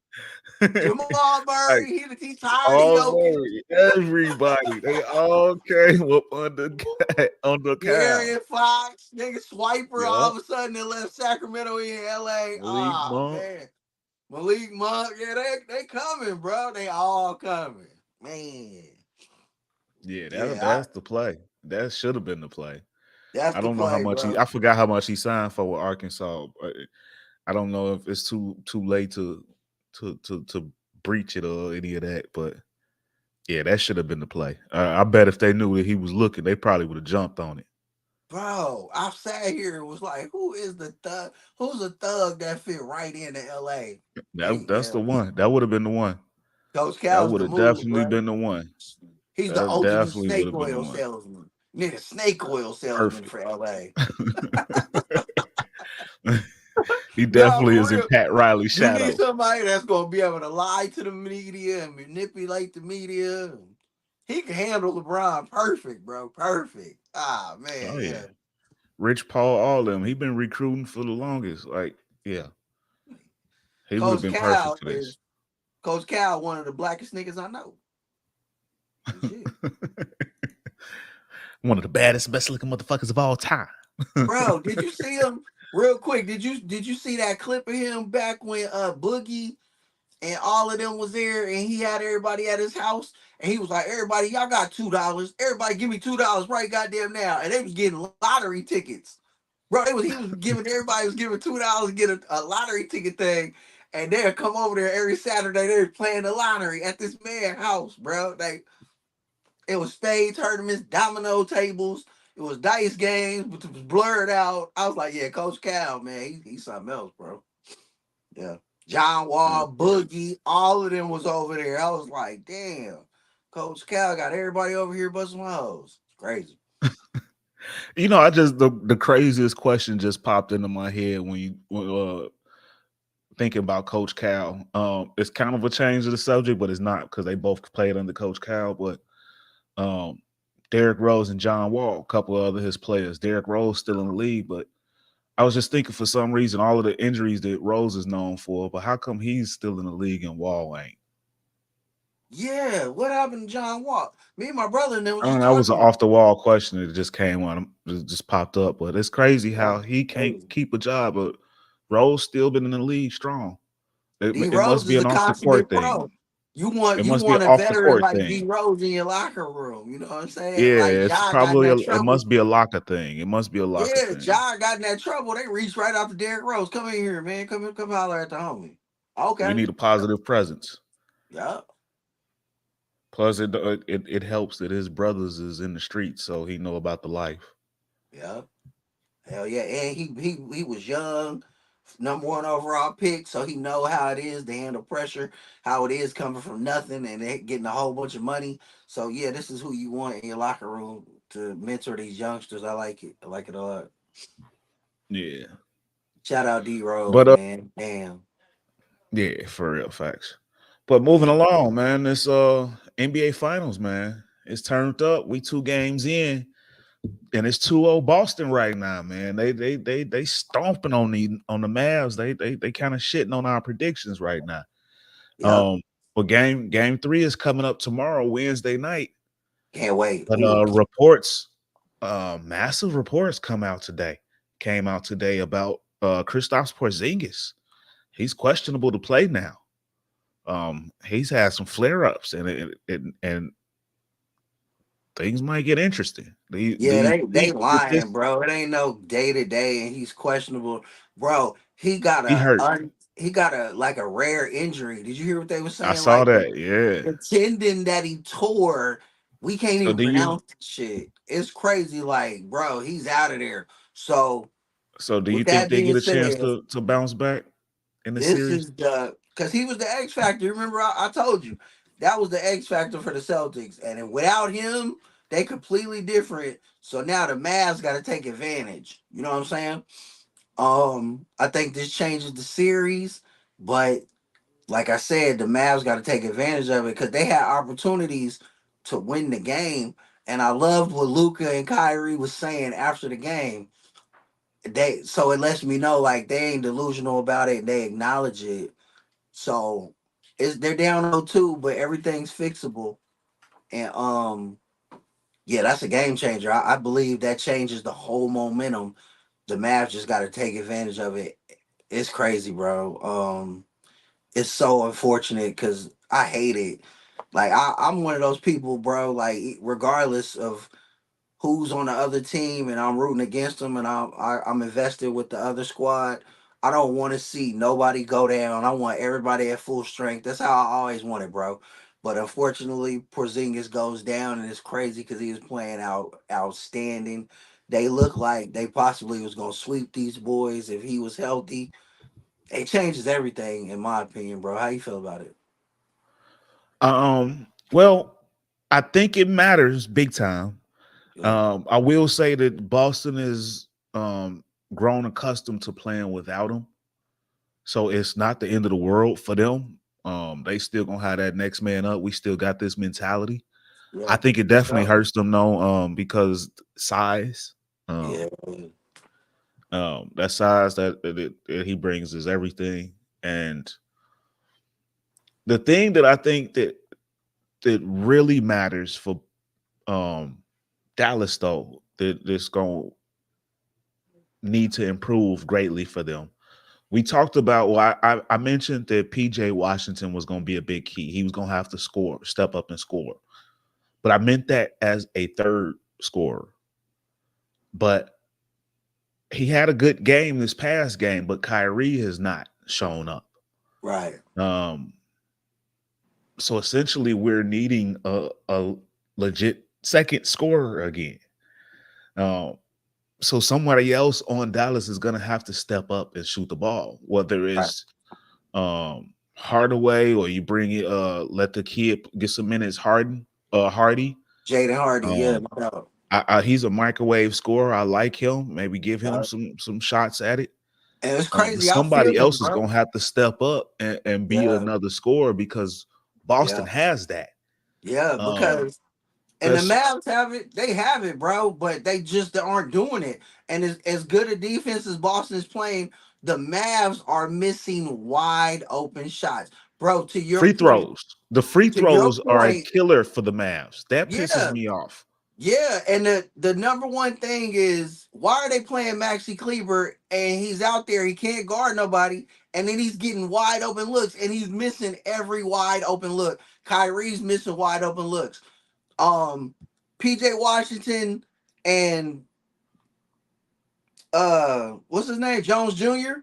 Jamal Like, Murray, he tired of all Jokic. worry. Everybody. They all came up under Cal. De'Aaron Fox, nigga Swiper, all Yup. of a sudden they left Sacramento in LA. Malik Ah, Monk. man. Malik Monk, yeah, they coming, bro. They all coming. Man. Yeah, Yeah, that's the play. That should have been the play. that's I the don't know how play, much bro. I forgot how much he signed for with Arkansas. I don't know if it's too late to breach it or any of that, but yeah, that should have been the play. I bet if they knew that he was looking, they probably would have jumped on it. Bro, I sat here and was like, who is the thug? Who's a thug that fit right into LA? That's the one. That would have been the one. Coach That Cal's would the have move, definitely bro. been the one. He's the That ultimate definitely would snake have been the oil one. salesman. Nigga, snake oil salesman Perfect. for LA. He No, definitely is for in real. Pat Riley's You need shadow. somebody that's gonna be able to lie to the media and manipulate the media. He can handle LeBron perfect, bro. Perfect. Ah, man, Oh yeah. yeah. Rich Paul, all of them. He been recruiting for the longest. Like, yeah. He would have Coach been perfect Cal for this. is Coach Cal, one of the blackest niggas I know. Legit. One of the baddest, best looking motherfuckers of all time. Bro, did you see him real quick? Did you see that clip of him back when Boogie and all of them was there and he had everybody at his house and he was like, everybody, y'all got $2. Everybody give me $2 right goddamn now. And they was getting lottery tickets. Bro, he was giving everybody was giving $2 to get a lottery ticket thing. And they'd come over there every Saturday. They were playing the lottery at this man's house, bro. It was spade tournaments, domino tables, it was dice games, but it was blurred out. I was like, yeah, Coach Cal, man, he's something else, bro. Yeah. John Wall, Boogie, all of them was over there. I was like, damn, Coach Cal got everybody over here busting my hoes. It's crazy. You know, I just the craziest question just popped into my head when you thinking about Coach Cal. It's kind of a change of the subject, but it's not because they both played under Coach Cal. But Derrick Rose and John Wall, a couple of other his players. Derrick Rose still in the league, but I was just thinking for some reason all of the injuries that Rose is known for, but how come he's still in the league and Wall ain't? Yeah, what happened to John Wall? Me and my brother and them was I mean, just that was talking an about. off the wall question that just came on, it just popped up. But it's crazy Yeah, how he can't crazy. keep a job, but Rose still been in the league strong. D It Rose must be is an a off the court consummate thing. pro. You want It you must be an want a off the veteran court like D thing. Rose in your locker room. You know what I'm saying? Yeah, Like it's Ja got in probably that it trouble. must be a locker thing. It must be a locker Yeah, thing. Ja got in that trouble. They reached right out to Derrick Rose. Come in here, man. Come holler at the homie. We Okay. need a positive presence. Yeah. Plus, it helps that his brothers is in the streets, so he know about the life. Yeah. Hell yeah. And he was young, #1 overall pick, so he know how it is to handle pressure, how it is coming from nothing and getting a whole bunch of money. So yeah, this is who you want in your locker room to mentor these youngsters. I like it. I like it a lot. Yeah, Shout out D Rose, but man. Damn. yeah, for real facts. But moving Yeah. along, man, this NBA Finals, man, it's turned up. We 2 games in, and it's 2-0 Boston right now, man. They stomping on the Mavs. They kind of shitting on our predictions right now. Yep. Well, game 3 is coming up tomorrow, Wednesday night. Can't wait. But Ooh. reports, massive reports came out today about Kristaps Porzingis. He's questionable to play now. He's had some flare-ups, and things might get interesting. Yeah, Do you they think that lying, bro. It ain't no day to day, and he's questionable, bro. he hurt? He got a like a rare injury. Did you hear what they were I saying? saw Like that. Yeah. the tendon that he tore, we can't So even do you pronounce this shit. It's crazy. Like, bro, he's out of there. So so do you with think that they being get a chance said, to bounce back in the this series? is the because he was the X factor. Remember, I told you that was the X factor for the Celtics, and then without him, they completely different. So now the Mavs got to take advantage. You know what I'm saying? I think this changes the series, but like I said, the Mavs got to take advantage of it because they had opportunities to win the game. And I loved what Luca and Kyrie was saying after the game. So it lets me know like they ain't delusional about it. They acknowledge it. So they're down 0-2, but everything's fixable. And yeah, that's a game changer. I believe that changes the whole momentum. The Mavs just got to take advantage of it. It's crazy, bro. It's so unfortunate because I hate it. Like I'm one of those people, bro. Like regardless of who's on the other team, and I'm rooting against them, and I'm invested with the other squad. I don't want to see nobody go down. I want everybody at full strength. That's how I always want it, bro. But unfortunately, Porzingis goes down, and it's crazy because he was playing outstanding. They look like they possibly was gonna sweep these boys if he was healthy. It changes everything, in my opinion, bro. How you feel about it? Well, I think it matters big time. Yeah, I will say that Boston is grown accustomed to playing without him, so it's not the end of the world for them. They still gonna have that next man up. We still got this mentality. I yeah, think it for definitely sure. hurts them though, because size. Yeah, That size that he brings is everything. And the thing that I think that really matters for um Dallas though, that's gonna need to improve greatly for them. We talked about, well, I mentioned that PJ Washington was gonna be a big key. He was gonna have to score, step up and score. But I meant that as a third scorer. But he had a good game this past game, but Kyrie has not shown up. right. Um, so essentially, we're needing a legit second scorer again. Um, so somebody else on Dallas is going to have to step up and shoot the ball, whether Right. it's Hardaway or you bring it, let the kid get some minutes. Hardy. Jaden Hardy, yeah, Um, no doubt. he's a microwave scorer. I like him. Maybe give him Yeah. some shots at it. And it's But crazy. I feel somebody you, else is bro. gonna have to step up and be Yeah, another scorer because Boston yeah, has that. yeah. Um, Because and the that's Mavs have it. They have it, bro. But they just aren't doing it. And as good a defense as Boston is playing, the Mavs are missing wide open shots, bro. free throws. The free To your throws are a point, killer for the Mavs. That pisses yeah. me off. Yeah, and the number one thing is why are they playing Maxi Kleber and he's out there, he can't guard nobody, and then he's getting wide open looks and he's missing every wide open look. Kyrie's missing wide open looks. Um, PJ Washington and what's his name? Jones Jr.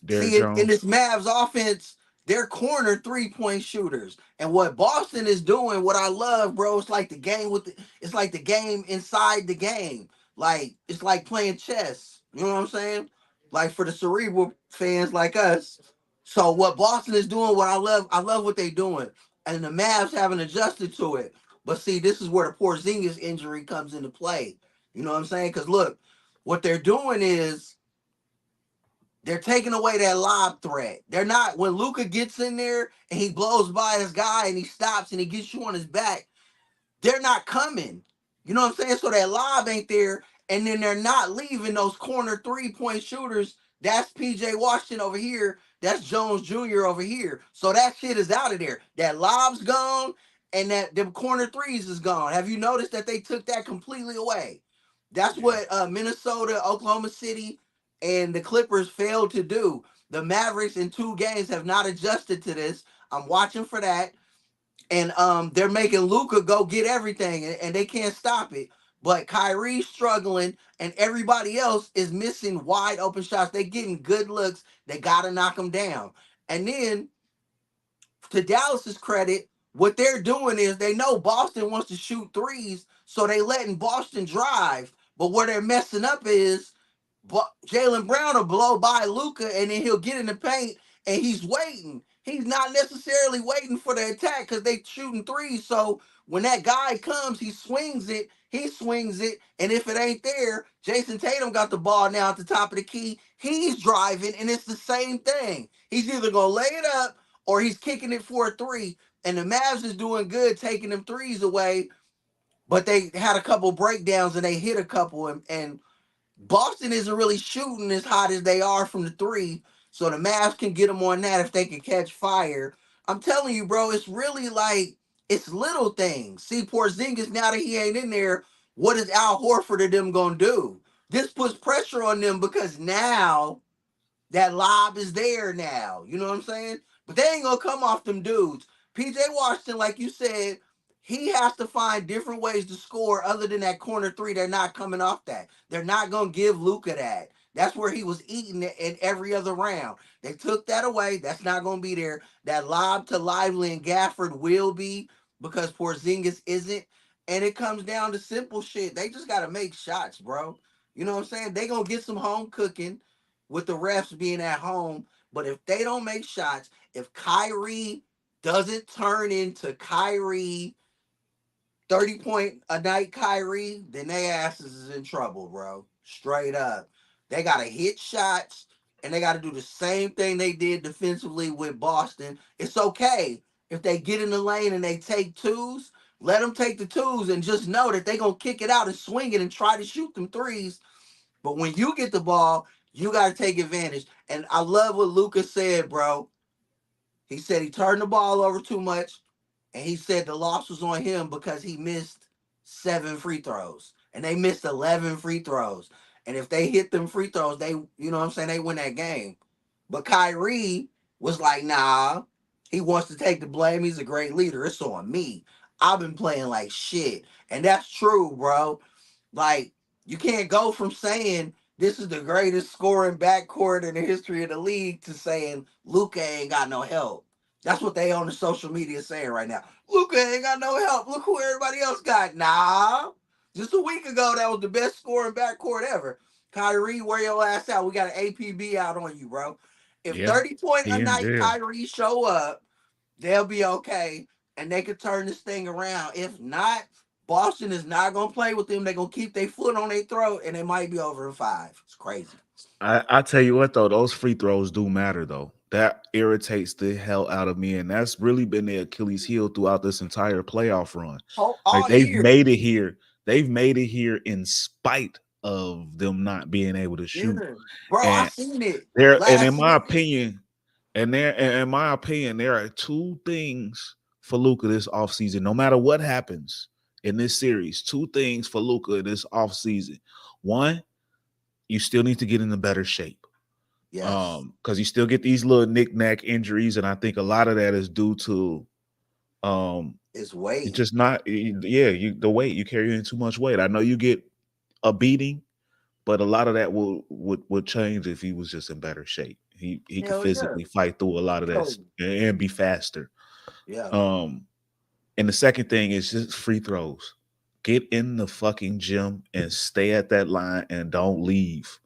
Derrick See, in Jones. this Mavs offense, they're corner 3-point shooters. And what Boston is doing, what I love, bro, it's like the game it's like the game inside the game. Like it's like playing chess. You know what I'm saying? Like for the cerebral fans like us. So what Boston is doing, what I love what they're doing. And the Mavs haven't adjusted to it. But see, this is where the Porzingis injury comes into play. You know what I'm saying? Because look, what they're doing is they're taking away that lob threat. They're not when Luca gets in there and he blows by his guy and he stops and he gets you on his back. They're not coming. You know what I'm saying? So that lob ain't there, and then they're not leaving those corner 3-point shooters That's PJ Washington over here. That's Jones Jr. over here. So that shit is out of there. That lob's gone, and that them corner threes is gone. Have you noticed that they took that completely away? That's Yeah. what Minnesota, Oklahoma City, and the Clippers failed to do. The Mavericks in 2 games have not adjusted to this. I'm watching for that. And they're making Luka go get everything, and they can't stop it. But Kyrie's struggling, and everybody else is missing wide open shots. They're getting good looks. They gotta knock them down. And then, to Dallas's credit, what they're doing is they know Boston wants to shoot threes, so they letting Boston drive. But where they're messing up is Jaylen Brown will blow by Luka, and then he'll get in the paint, and he's waiting. He's not necessarily waiting for the attack because they shooting threes. So when that guy comes, he swings it. And if it ain't there, Jason Tatum got the ball now at the top of the key. He's driving, and it's the same thing. He's either gonna lay it up or he's kicking it for a three. And the Mavs is doing good taking them threes away, but they had a couple breakdowns and they hit a couple, and Boston isn't really shooting as hot as they are from the three, so the Mavs can get them on that if they can catch fire. I'm telling you, bro, it's really like it's little things. See, Porzingis, now that he ain't in there, what is Al Horford and them gonna do? This puts pressure on them because now that lob is there now. You know what I'm saying? But they ain't gonna come off them dudes. PJ Washington, like you said, he has to find different ways to score other than that corner three. They're not coming off that. They're not gonna give Luka that. That's where he was eating it in every other round. They took that away. That's not gonna be there. That lob to Lively and Gafford will be because Porzingis isn't. And it comes down to simple shit. They just gotta make shots, bro. You know what I'm saying? They gonna get some home cooking with the refs being at home. But if they don't make shots, if Kyrie doesn't turn into Kyrie 30-point a night Kyrie, then they asses is in trouble, bro. Straight up. They gotta hit shots and they gotta do the same thing they did defensively with Boston. It's okay if they get in the lane and they take twos. Let them take the twos and just know that they gonna kick it out and swing it and try to shoot them threes. But when you get the ball, you got to take advantage. And I love what Lucas said, bro. He said he turned the ball over too much. And he said the loss was on him because he missed 7 free throws. And they missed 11 free throws. And if they hit them free throws, they, you know what I'm saying, they win that game. But Kyrie was like, nah, he wants to take the blame. He's a great leader. It's on me. I've been playing like shit. And that's true, bro. Like, you can't go from saying this is the greatest scoring backcourt in the history of the league to saying Luka ain't got no help. That's what they on the social media saying right now. Luka ain't got no help. Look who everybody else got. Nah. Just a week ago, that was the best scoring backcourt ever. Kyrie, wear your ass out. We got an APB out on you, bro. If Yeah. 30 point He a in night jail. Kyrie show up, they'll be okay. And they could turn this thing around. If not, Boston is not going to play with them. They're going to keep their foot on their throat, and they might be over in 5. It's crazy. I tell you what though, those free throws do matter though. That irritates the hell out of me, and that's really been the Achilles heel throughout this entire playoff run. Like All year. They've made it here in spite of them not being able to Yeah. shoot. Bro, I And seen it in last my week. opinion, there are 2 things for Luka this offseason. No matter what happens in this series, 2 things for Luka this offseason. One, you still need to get into better shape. Yes. Because you still get these little knick-knack injuries, and I think a lot of that is due to It's you weight. just not the weight. You carry in too much weight. I know you get a beating, but a lot of that would change if he was just in better shape. He could Hell yeah. physically fight through a lot of that Yo, and be faster. yeah. And the second thing is just free throws. Get in the fucking gym and stay at that line and don't leave.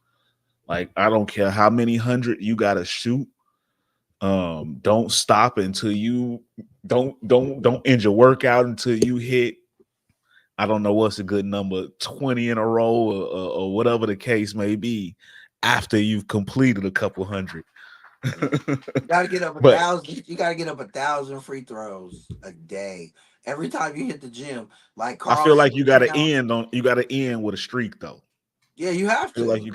Like, I don't care how many hundred you gotta shoot. Don't stop until you don't end your workout until you hit, I don't know what's a good number, 20 in a row or whatever the case may be, after you've completed a couple hundred. Yeah. You gotta get up a But thousand. You gotta get up 1,000 free throws a day. Every time you hit the gym, like I Carl feel like Anthony Towns. you gotta end with a streak though. Yeah, you have I feel like to. you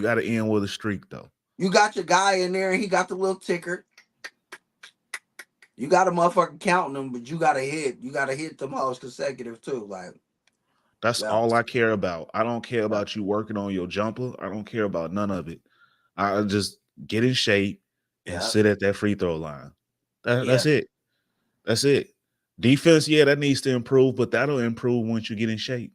gotta end with a streak though. You got your guy in there, and he got the little ticker. You got a motherfucker counting them, but you gotta hit. You gotta hit them hoes consecutive too. Like, That's yeah, all I care about. I don't care yeah, about you working on your jumper. I don't care about none of it. I just get in shape and yeah, sit at that free throw line. yeah. That's it. That's it. Defense, yeah, that needs to improve, but that'll improve once you get in shape.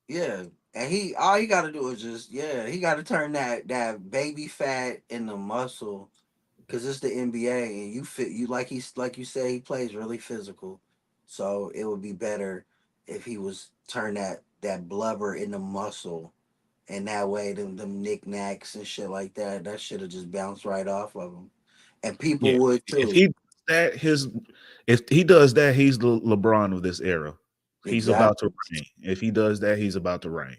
Yeah. And he all he gotta do is just he gotta turn that baby fat into muscle because it's the NBA and you fit you like you say he plays really physical. So it would be better if he was turn that blubber into muscle and that way them knickknacks and shit like that should have just bounced right off of him. And people Yeah. would If too. he that his if he does that, he's the LeBron of this era. He's about to Exactly. reign. If he does that, he's about to reign.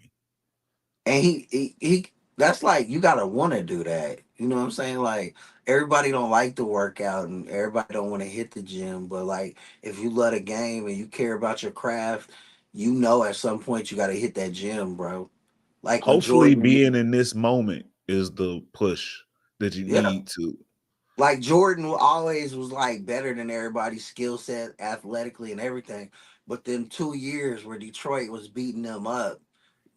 And he that's like you gotta want to do that. You know what I'm saying? Like everybody don't like to work out and everybody don't want to hit the gym, but like if you love the game and you care about your craft, you know at some point you gotta hit that gym, bro. Like when Hopefully, Jordan, being in this moment is the push that you yeah, need to. like Jordan always was like better than everybody's skill set athletically and everything. But then 2 years where Detroit was beating them up,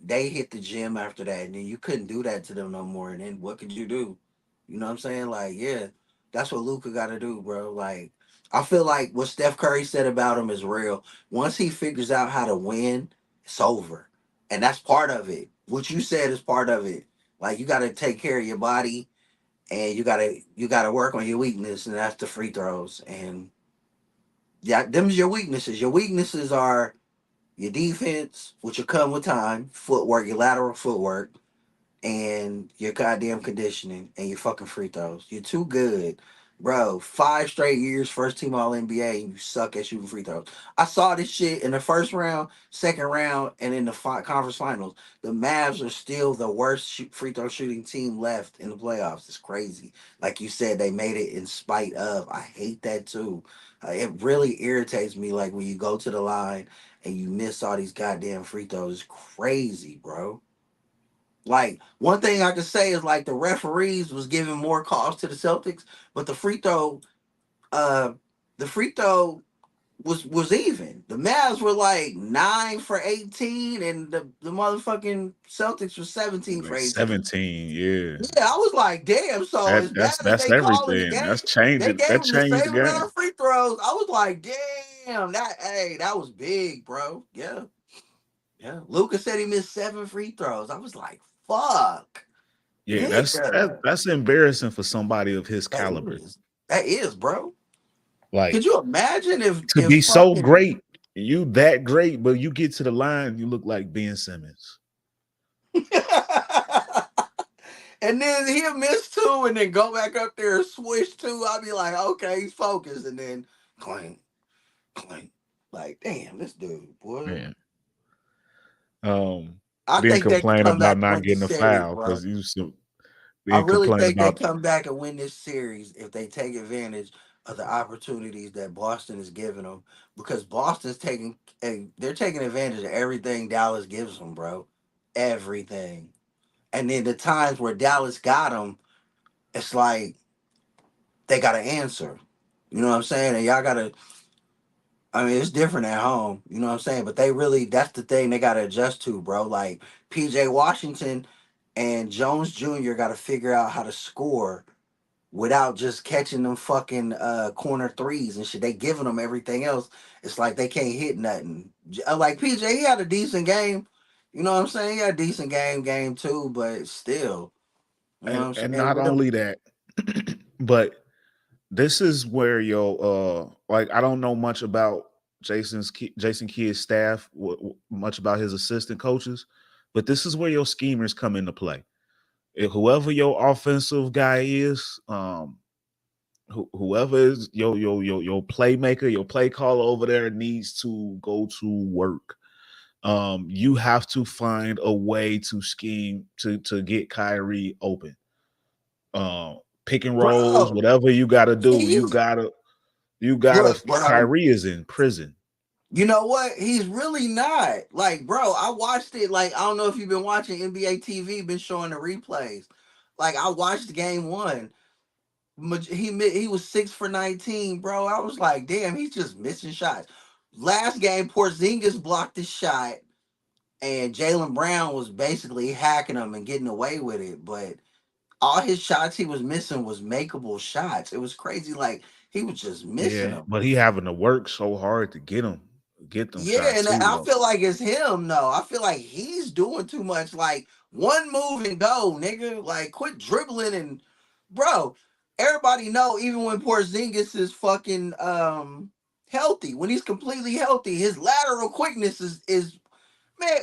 they hit the gym after that, and then you couldn't do that to them no more. And then what could you do? You know what I'm saying? Like, yeah, that's what Luca got to do, bro. Like, I feel like what Steph Curry said about him is real. Once he figures out how to win, it's over, and that's part of it. What you said is part of it. Like, you got to take care of your body, and you gotta work on your weakness, and that's the free throws. And yeah, them's your weaknesses. Your weaknesses are your defense, which will come with time, footwork, your lateral footwork, and your goddamn conditioning and your fucking free throws. You're too good. Bro, 5 straight years, first team all NBA, and you suck at shooting free throws. I saw this shit in the first round, second round, and in the conference finals. The Mavs are still the worst free throw shooting team left in the playoffs. It's crazy. Like you said, they made it in spite of. I hate that too. It really irritates me. Like when you go to the line and you miss all these goddamn free throws. It's crazy, bro. Like one thing I could say is like the referees was giving more calls to the Celtics, but uh, the free throw was even. The Mavs were like 9 for 18, and the motherfucking Celtics were 17 for Like 18. 17, yeah. Yeah, I was like, damn. So That as bad that's as that's they calling the everything. game, That's they changing. gave That them the changed the same amount game. of free throws. I was like, damn, that was big, bro. Yeah, yeah. Lucas said he missed 7 free throws. I was like, fuck. Yeah, Nigga, that's embarrassing for somebody of his that caliber. is that is, bro. Like Could you imagine if to be so fucking great, you that great, but you get to the line, you look like Ben Simmons. and then he'll miss two and then go back up there and switch two? I'd be like, okay, he's focused, and then clank, clank. Like, damn, this dude, boy. Man. I Then think they could complain come about back and not win this getting a series, foul bro. because you so I then really complain think they about come back and win this series if they take advantage of the opportunities that Boston is giving them. Because they're taking advantage of everything Dallas gives them, bro. Everything. And then the times where Dallas got them, it's like they got to answer. You know what I'm saying? And y'all got to. I mean, it's different at home. You know what I'm saying? But that's the thing they got to adjust to, bro. Like PJ Washington and Jones Jr. got to figure out how to score without just catching them fucking corner threes and shit. They giving them everything else. It's like they can't hit nothing. Like PJ, he had a decent game. You know what I'm saying? He had a decent game too, but still, you know what I'm and saying? not With them, only that, but this is where like I don't know much about Jason Kidd's staff, much about his assistant coaches, but this is where your schemers come into play. If whoever your offensive guy is, whoever is your playmaker, your play caller over there needs to go to work. You have to find a way to scheme to get Kyrie open. Pick and rolls, bro. whatever you got to do, He's you gotta. look, bro. Kyrie is in prison. You know what? He's really not. Like, bro, I watched it. Like, I don't know if you've been watching NBA TV, been showing the replays. Like I watched game one. He was 6 for 19, bro. I was like, damn, he's just missing shots. Last game, Porzingis blocked his shot, and Jaylen Brown was basically hacking him and getting away with it. But all his shots he was missing was makeable shots. It was crazy. Like he was just missing Yeah, them. but he having to work so hard to get them Yeah, shots and too, I though. feel like it's him. No, I feel like he's doing too much. Like one move and go, nigga. Like quit dribbling and, bro. Everybody know even when Porzingis is fucking healthy, when he's completely healthy, his lateral quickness is man.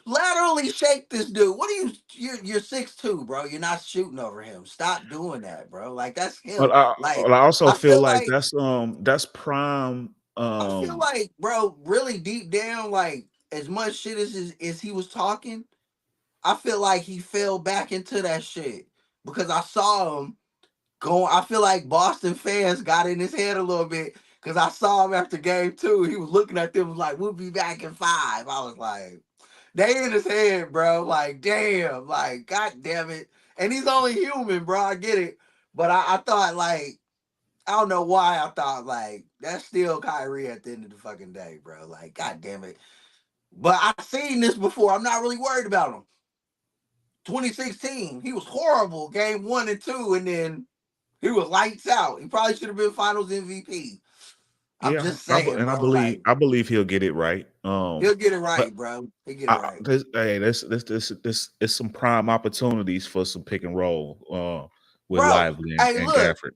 Laterally shake this dude. What are you're 6'2", bro. You're not shooting over him. Stop doing that, bro. Like that's him. Like But I also I feel feel like like that's prime. I feel like, bro, really deep down, like as much shit as he was talking, I feel like he fell back into that shit because I saw him going. I feel like Boston fans got in his head a little bit because I saw him after game two. He was looking at them like, "We'll be back in 5." I was like, they in his head, bro. Like, damn, like, god damn it. And he's only human, bro. I get it. But I thought, like, I don't know why I thought, like, that's still Kyrie at the end of the fucking day, bro. Like, god damn it. But I've seen this before. I'm not really worried about him. 2016, he was horrible game 1 and 2, and then he was lights out. He probably should have been finals MVP. I'm Yeah, just saying, I bro. Like, believe he'll get it right. he'll get it But right, bro. He'll get it right. this is some prime opportunities for some pick and roll with Bro, Lively hey, and look. Gafford.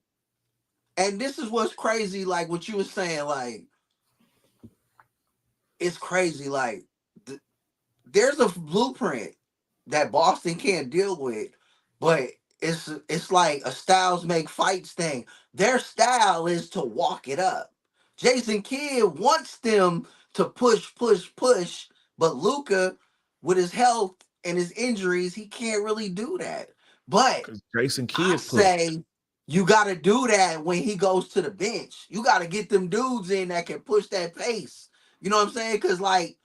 And this is what's crazy, like what you were saying, like it's crazy. Like there's a blueprint that Boston can't deal with, but it's like a styles make fights thing. Their style is to walk it up. Jason Kidd wants them to push, push, push, but Luca, with his health and his injuries, he can't really do that. But Because Jason I Kidd pushed. say you got to do that when he goes to the bench. You got to get them dudes in that can push that pace. You know what I'm saying? Because like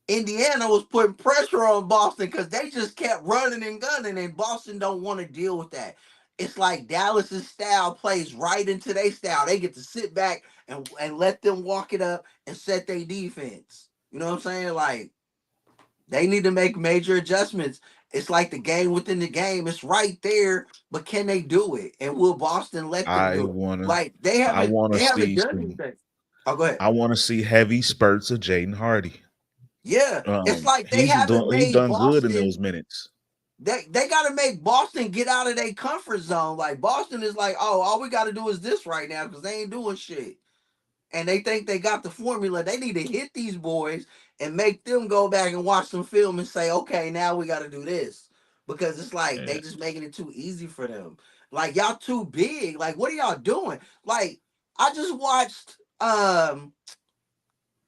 Indiana was putting pressure on Boston because they just kept running and gunning, and Boston don't want to deal with that. It's like Dallas's style plays right into their style. They get to sit back and let them walk it up and set their defense. You know what I'm saying? Like they need to make major adjustments. It's like the game within the game. It's right there, but can they do it? And will Boston let them I do it? wanna Like I wanna they haven't see done some. anything. Oh, go ahead. I want to see heavy spurts of Jaden Hardy. Yeah, it's like they haven't He made done good in Boston. those minutes. They got to make Boston get out of their comfort zone. Like Boston is like, oh, all we got to do is this right now because they ain't doing shit. And they think they got the formula. They need to hit these boys and make them go back and watch some film and say, okay, now we got to do this. Because it's like Yeah. they just making it too easy for them. Like y'all too big. Like what are y'all doing? Like I just watched I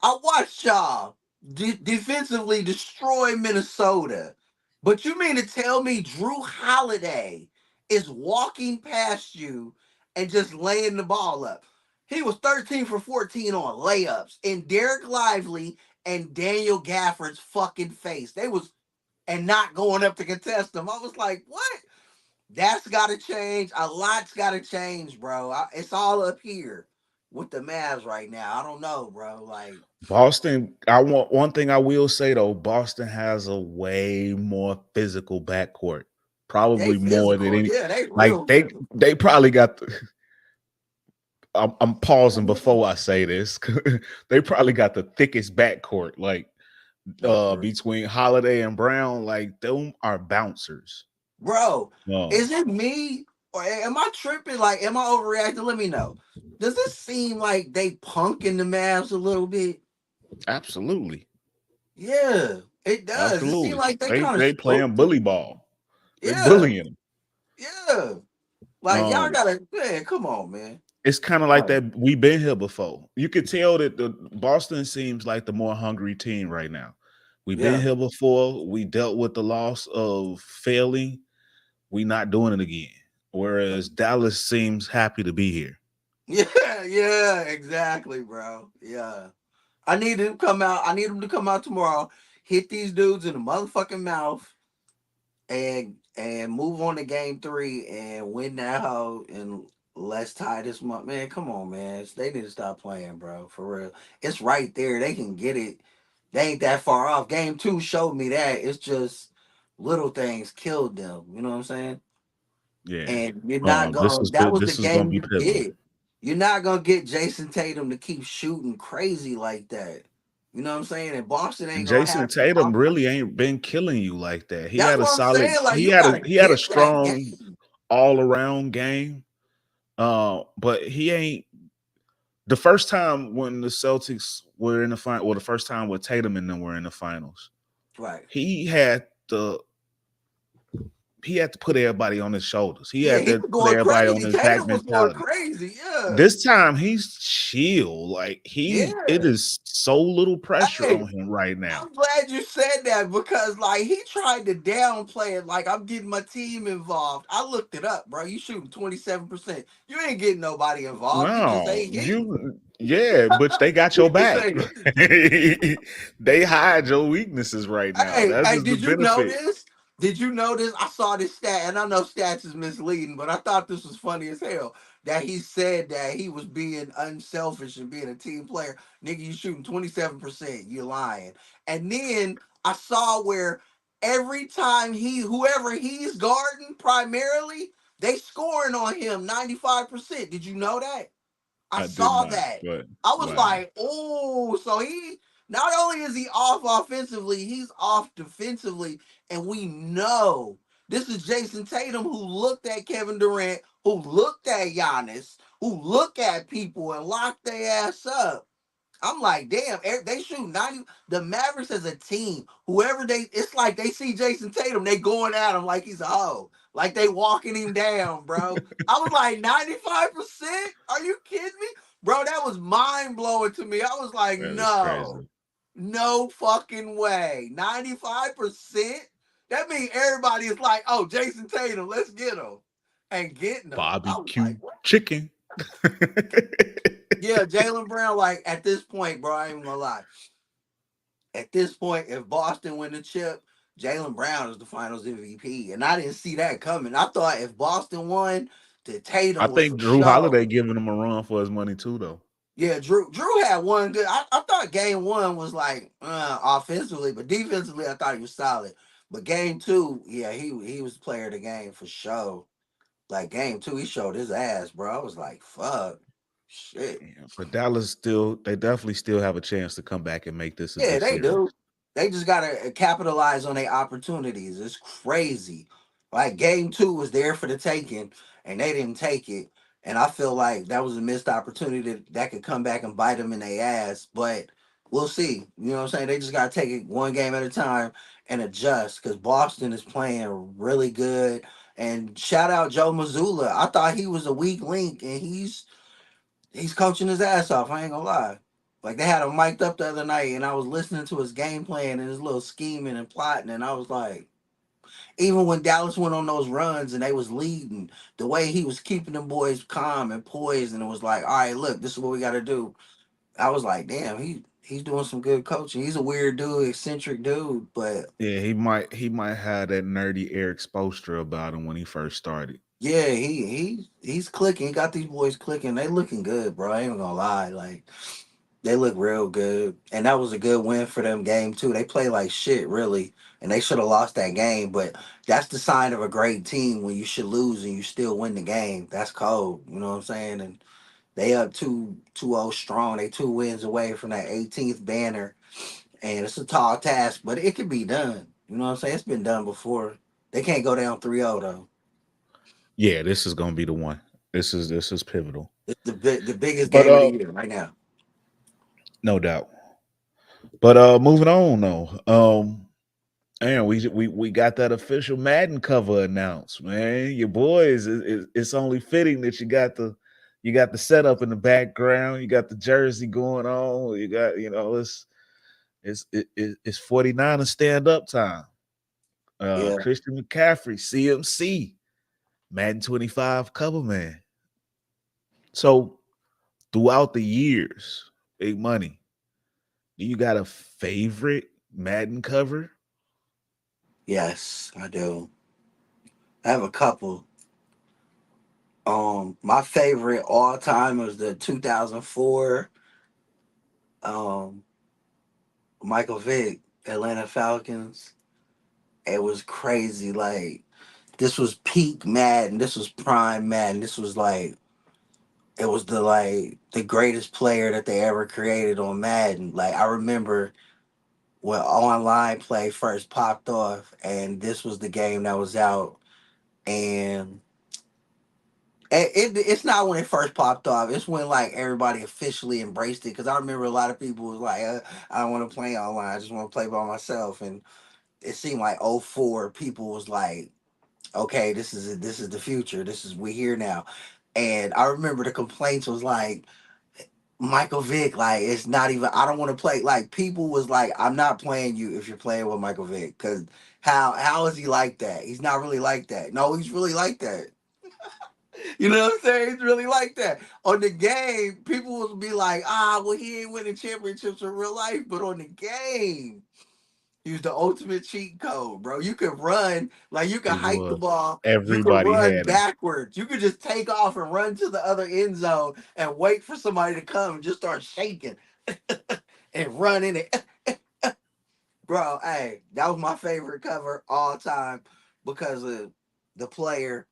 watched y'all defensively destroy Minnesota. But you mean to tell me Drew Holiday is walking past you and just laying the ball up? He was 13 for 14 on layups in Derek Lively and Daniel Gafford's fucking face. They was and not going up to contest them. I was like, what? That's got to change. A lot's got to change, bro. It's all up here with the Mavs right now. I don't know, bro. Like, Boston, I want one thing I will say though, Boston has a way more physical backcourt. they Probably more than physical. any Yeah, they like real physical. they probably got the I'm pausing before I say this. They probably got the thickest backcourt, like No, for real. between Holiday and Brown, like them are bouncers. Bro, Um, is it me or am I tripping? Like, am I overreacting? Let me know. Does this seem like they punking the Mavs a little bit? absolutely. Yeah, it does. It seems Absolutely. like they kind of They playing spooked them. bully ball. They Yeah, bullying them. yeah. Like y'all Um, gotta, man, come on, man. it's kind of like Like, that. We've been here before. You could tell that the Boston seems like the more hungry team right now. We've been yeah. here before. We dealt with the loss of failing. We not doing it again. Whereas Dallas seems happy to be here. Yeah, yeah, exactly, bro. Yeah. I need him to come out. I need him to come out tomorrow, hit these dudes in the motherfucking mouth, and and move on to game 3 and win that hoe and let's tie this month. Man, come on, man. They need to stop playing, bro. For real. It's right there. They can get it. They ain't that far off. Game 2 showed me that. It's just little things killed them. You know what I'm saying? Yeah. And you're not This going is to that was the this is gonna game be you pivotal. get. You're not gonna get Jason Tatum to keep shooting crazy like that. You know what I'm saying? And Boston And ain't gonna Jason have Tatum really ain't been killing you like that. He that's had a what I'm solid. saying. Like you gotta He had a get that strong game. all around game. But he ain't the first time when the Celtics were in the final. Well, the first time with Tatum and them were in the finals. Right. He had the he had to put everybody on his shoulders. He Yeah, had he to was put going everybody on crazy. his back Tatum was going mentality. crazy. Yeah. This time he's chill. Like it Yeah. is so little pressure Hey, on him right now. I'm glad you said that because like he tried to downplay it like I'm getting my team involved. I looked it up, bro. You shooting 27%. You ain't getting nobody involved. You just No, ain't hitting. you yeah, but they got your You just back. ain't hitting. They hide your weaknesses right now. Hey, That hey, is the did you benefit. notice? Did you notice? I saw this stat, and I know stats is misleading, but I thought this was funny as hell. That he said that he was being unselfish and being a team player. Nigga, you shooting 27%. You're lying. And then I saw where every time whoever he's guarding primarily, they scoring on him 95%. Did you know that? I I did saw not, that. but I was wow. like, oh, so he not only is he off offensively, he's off defensively. And we know this is Jason Tatum who looked at Kevin Durant, who looked at Giannis, who looked at people and locked their ass up. I'm like, damn, they shoot 90. The Mavericks as a team, whoever it's like they see Jason Tatum, they going at him like he's a hoe. Like they walking him down, bro. I was like, 95%? Are you kidding me? Bro, that was mind blowing to me. I was like, That is no, crazy. no fucking way. 95%? That means everybody is like, oh, Jason Tatum, let's get him. And getting him. I was like, Barbecue what? chicken. Yeah, Jaylen Brown, like at this point, bro, I ain't even gonna lie. At this point, if Boston win the chip, Jaylen Brown is the Finals MVP, and I didn't see that coming. I thought if Boston won, the I Tatum was think for Drew sure. Holiday giving him a run for his money too, though. Yeah, Drew had one good. I thought game 1 was like offensively, but defensively, I thought he was solid. But game 2, yeah, he was player of the game for sure. Like game 2, he showed his ass, bro. I was like, fuck, shit. Yeah, but Dallas they definitely still have a chance to come back and make this a Yeah, good they series. do. They just gotta capitalize on their opportunities. It's crazy. Like game 2 was there for the taking, and they didn't take it. And I feel like that was a missed opportunity that could come back and bite them in their ass. But we'll see. You know what I'm saying? They just gotta take it one game at a time and adjust because Boston is playing really good. And shout out Joe Mazzulla. I thought he was a weak link, and he's coaching his ass off. I ain't gonna lie. Like they had him mic'd up the other night, and I was listening to his game plan and his little scheming and plotting, and I was like, even when Dallas went on those runs and they was leading, the way he was keeping them boys calm and poised, and it was like, all right, look, this is what we got to do. I was like, damn, he's doing some good coaching. He's a weird dude, eccentric dude, but Yeah, he might have that nerdy Eric Spoelstra about him when he first started. yeah, he's clicking. He got these boys clicking. They looking good, bro. I ain't gonna lie, like. They look real good. And that was a good win for them game too. They play like shit, really. And they should have lost that game. But that's the sign of a great team when you should lose and you still win the game. That's cold. You know what I'm saying? And they up 2-0 strong. They 2 wins away from that 18th banner. And it's a tall task, but it can be done. You know what I'm saying? It's been done before. They can't go down 3-0 though. Yeah, this is gonna be the one. This is pivotal. It's the biggest But game of the year right now. no doubt. But moving on though. And we got that official Madden cover announced, man. Your boys, it's only fitting that you got the setup in the background. You got the jersey going on. You got it's 49 stand up time. Yeah. Christian McCaffrey, CMC, Madden 25 cover man. So throughout the years, big money. Do you got a favorite Madden cover? Yes, I do. I have a couple. My favorite all time was the 2004 um Michael Vick Atlanta Falcons. It was crazy. Like this was peak Madden. This was prime Madden. This was like it was the greatest player that they ever created on Madden. Like I remember when online play first popped off, and this was the game that was out, and it's not when it first popped off. It's when like everybody officially embraced it. Because I remember a lot of people was like, I don't want to play online. I just want to play by myself. And it seemed like '04 people was like, okay, this is it. This is the future. This is we here now. And I remember the complaints was like Michael Vick, like it's not even. I don't want to play. Like people was like, I'm not playing you if you're playing with Michael Vick because how is he like that? He's not really like that. No, he's really like that. You know what I'm saying? He's really like that. On the game, people will be like, well, he ain't winning championships in real life, but on the game, he was the ultimate cheat code, bro. You could run, like you could He hike the was. ball, you could Everybody run had him. backwards, you could just take off and run to the other end zone and wait for somebody to come and just start shaking and running it. Bro, hey, that was my favorite cover all time because of the player.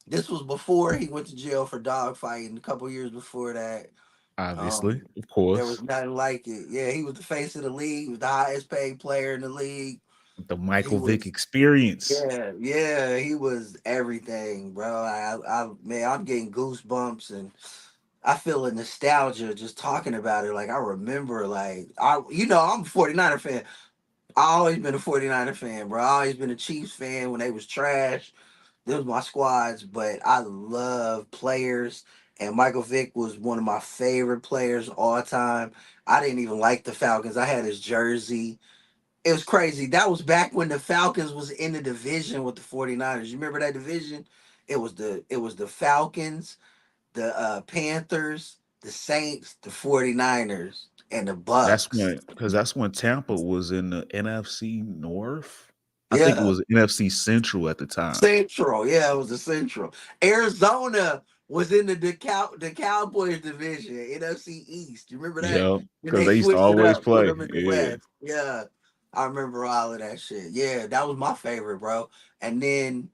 This was before he went to jail for dog fighting. A couple years before that, Obviously, um, of there was course. nothing like it. Yeah, he was the face of the league. He was the highest paid player in the league. The He Michael Vick was, experience. yeah, he was everything, bro. Man, I'm getting goosebumps and I feel a nostalgia just talking about it. Like I remember, I'm a 49er fan. I always been a 49er fan, bro. I always been a Chiefs fan when they was trash. This was my squads, but I love players. And Michael Vick was one of my favorite players all time. I didn't even like the Falcons. I had his jersey. It was crazy. That was back when the Falcons was in the division with the 49ers. You remember that division? It was the Falcons, the Panthers, the Saints, the 49ers, and the Bucks. That's when Tampa was in the NFC North. I think it Yeah. was NFC Central at the time. Central, yeah, it was the Central. Arizona was in the Cowboys division, NFC East. You remember that? Yeah, Then because they they used to switched it always up, put play. them in the Yeah, West. Yeah, I remember all of that shit. Yeah, that was my favorite, bro. And then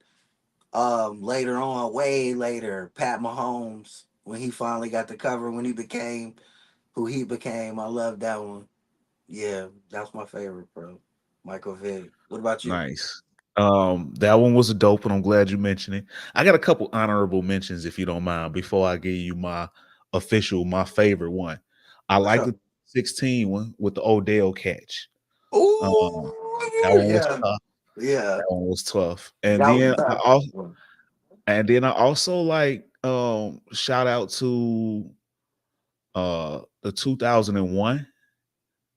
later on, way later, Pat Mahomes when he finally got the cover, when he became who he became. I love that one. Yeah, that's my favorite, bro. Michael Vick. What about you? nice. That one was a dope, and I'm glad you mentioned it. I got a couple honorable mentions, if you don't mind, before I give you my favorite one. I What's like up? the 16 one with the Odell catch. Um, that Ooh, one was yeah. tough. Yeah, That one was tough. that was tough. And then I also like shout out to the 2001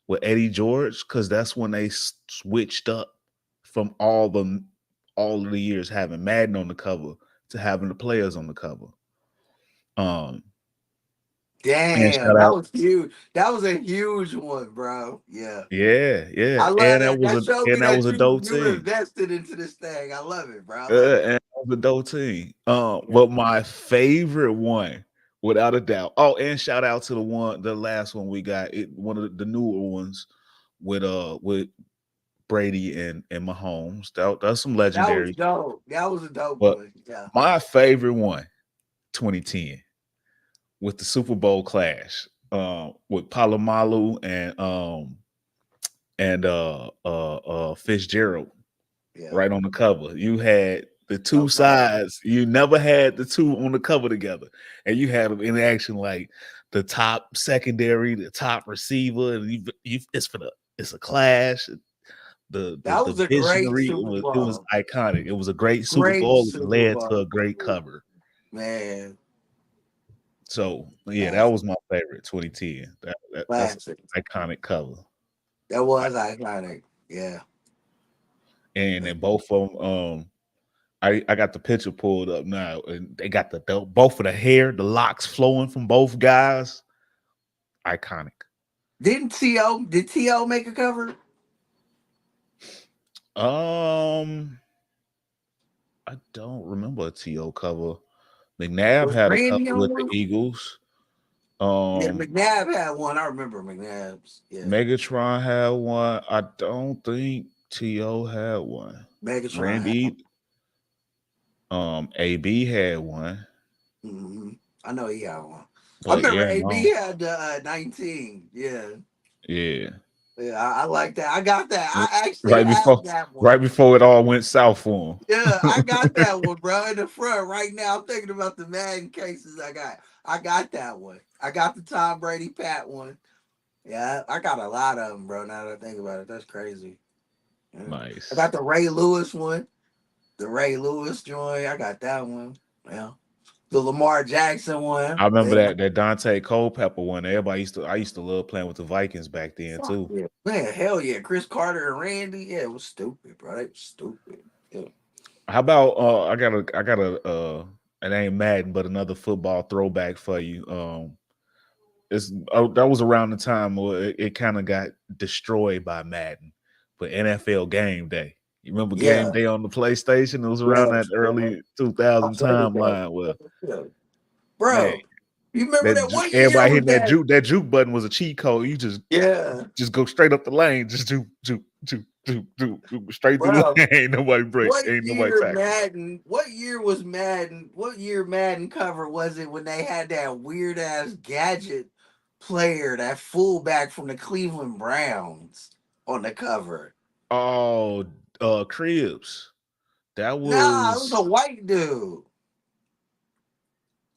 with Eddie George, because that's when they switched up from all of the years having Madden on the cover to having the players on the cover. Um and Damn, shout that out, was huge. That was a huge one, bro. Yeah, yeah, yeah. I love that. That showed me And that that was a you dope you team. invested into this thing. I love it, bro. I love it. And that was a dope team. Yeah. But my favorite one, without a doubt. Oh, and shout out to the last one we got. One of the newer ones with Brady and Mahomes. That's some That was legendary. dope. That was a dope But one. Yeah. my favorite one, 2010, with the Super Bowl clash, with Palomalu and Fitzgerald Yeah. right on the cover. You had the That two was hard. sides. You never had the two on the cover together, and you had them in action like the top secondary, the top receiver, and it's a clash. That The was a great visionary, Super it was Bowl. iconic. It was a great Super Great Bowl. It Super led to Bowl. a great cover. Man, So yeah, that classic. was my favorite 2010. That's Classic. an iconic cover. That Like, was iconic. Yeah. and then both of them, I got the picture pulled up now, and they got both of the hair, the locks flowing from both guys. Iconic. Did T.O. make a cover? Um, I don't remember a T.O. cover. McNabb Was had a Randy couple on with the one? Eagles. Yeah, McNabb had one. I remember McNabb's. Yeah, Megatron had one. I don't think T.O. had one. Megatron had Randy, AB had one. one. I know he had one. I But remember yeah, AB no. had the 19. Yeah. Yeah. Yeah, I like that. I got that. I actually Right have before that one. right before it all went south for Yeah, I him. got that one, bro. In the front right now. I'm thinking about the Madden cases I got. I got that one. I got the Tom Brady Pat one. Yeah, I got a lot of them, bro. Now that I think about it, that's crazy. Yeah. I Nice. got the Ray Lewis one, the Ray Lewis joint. I got that one. Yeah, the Lamar Jackson one. I remember Yeah. that Dante Culpepper one. I used to love playing with the Vikings back then Fuck too. yeah, man. Hell yeah, Chris Carter and Randy. Yeah, it was stupid, bro. They was stupid. Yeah. How about I got a it ain't Madden, but another football throwback for you. That was around the time where it kind of got destroyed by Madden, but NFL Game Day. You remember Game Yeah. Day on the PlayStation? It was around that Yes, bro. early I 2000 played that. timeline where Yeah. man, Bro, you remember that what year everybody was hitting that? that juke button was a cheat code. You Yeah, just go straight up the lane, just do straight through bro. the lane. Ain't nobody break, What ain't nobody year tackle. Madden? What year was Madden? What year Madden cover was it when they had that weird ass gadget player, that fullback from the Cleveland Browns on the cover? Oh, Cribs. That Nah, it was a was white dude.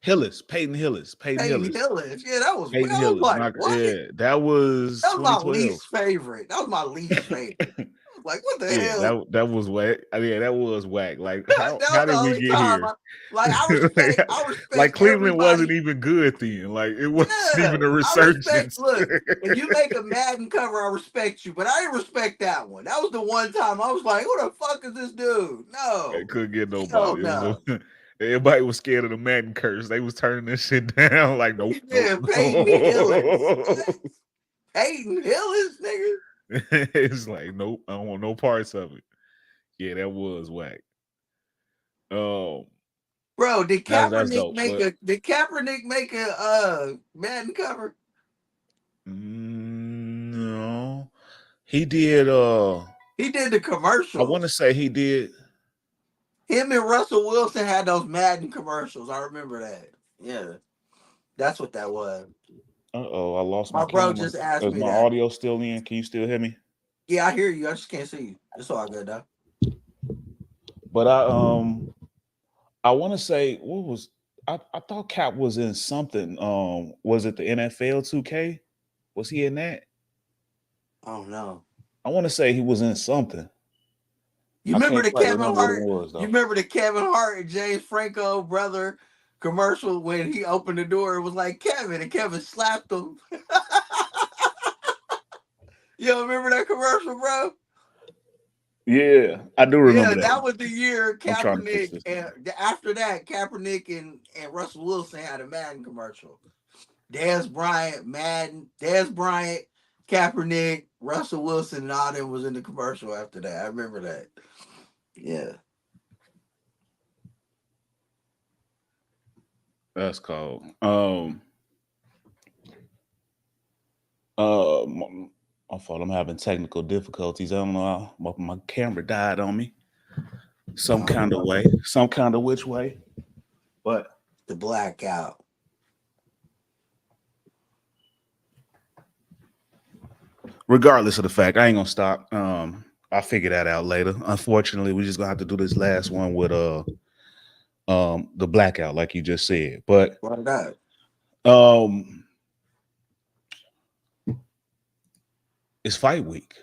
Hillis, Peyton Hillis, Peyton Hey, Hillis, Hillis. Yeah, that was. Peyton I was Hillis. like, what? Yeah, that was That was my 2012. least favorite. That was my least favorite. I was like, what the Yeah, hell? that was whack. I mean, that was whack. Like That how was the did we only get time here? I like, respect. I like respect Cleveland wasn't everybody. even good then. Like it wasn't Yeah, even a I respect. resurgence. Look, if you make a Madden cover, I respect you. But I didn't respect that one. That was the one time I was like, "Who the fuck is this dude?" It No, couldn't get hell nobody. It was no. everybody was scared of the Madden curse. They was turning this shit down. Like nope, nope, Yeah, Peyton Hillis. no. What? Peyton Hillis, nigga. It's like nope, I don't want no parts of it. Yeah, that was whack. Um, Bro, did that's Kaepernick dope. make But a? Did Kaepernick make a Madden cover? no, he did. He did the I want to commercials. say he did. Him and Russell Wilson had those Madden commercials. I remember that. Yeah, that's what that was. I lost my My bro camera. just asked Is me my that. audio still in? Can you still hear me? Yeah, I hear you. I just can't see you. It's all good though. But I want to say what was I thought Cap was in something. Was it the NFL 2K? Was he in that? Oh no. I want to say he was in something. You I remember can't the quite Kevin remember what it Hart? was You though. remember the Kevin Hart and James Franco brother commercial when he opened the door? It was like Kevin, and Kevin slapped him. You don't remember that commercial, bro? Yeah, I do Yeah, remember that. that was the year I'm trying to fix Kaepernick, this. and after that, Kaepernick and Russell Wilson had a Madden commercial. Dez Bryant, Madden, Dez Bryant, Kaepernick, Russell Wilson, and all them was in the commercial after that. I remember that. Yeah. That's called. My fault. I'm having technical difficulties. I don't know. My camera died on me. Some kind of way. Some kind of which way. But The blackout. regardless of the fact, I ain't gonna stop. I'll figure that out later. Unfortunately, we just gonna have to do this last one with the blackout, like you just said. But Why not? um it's fight week.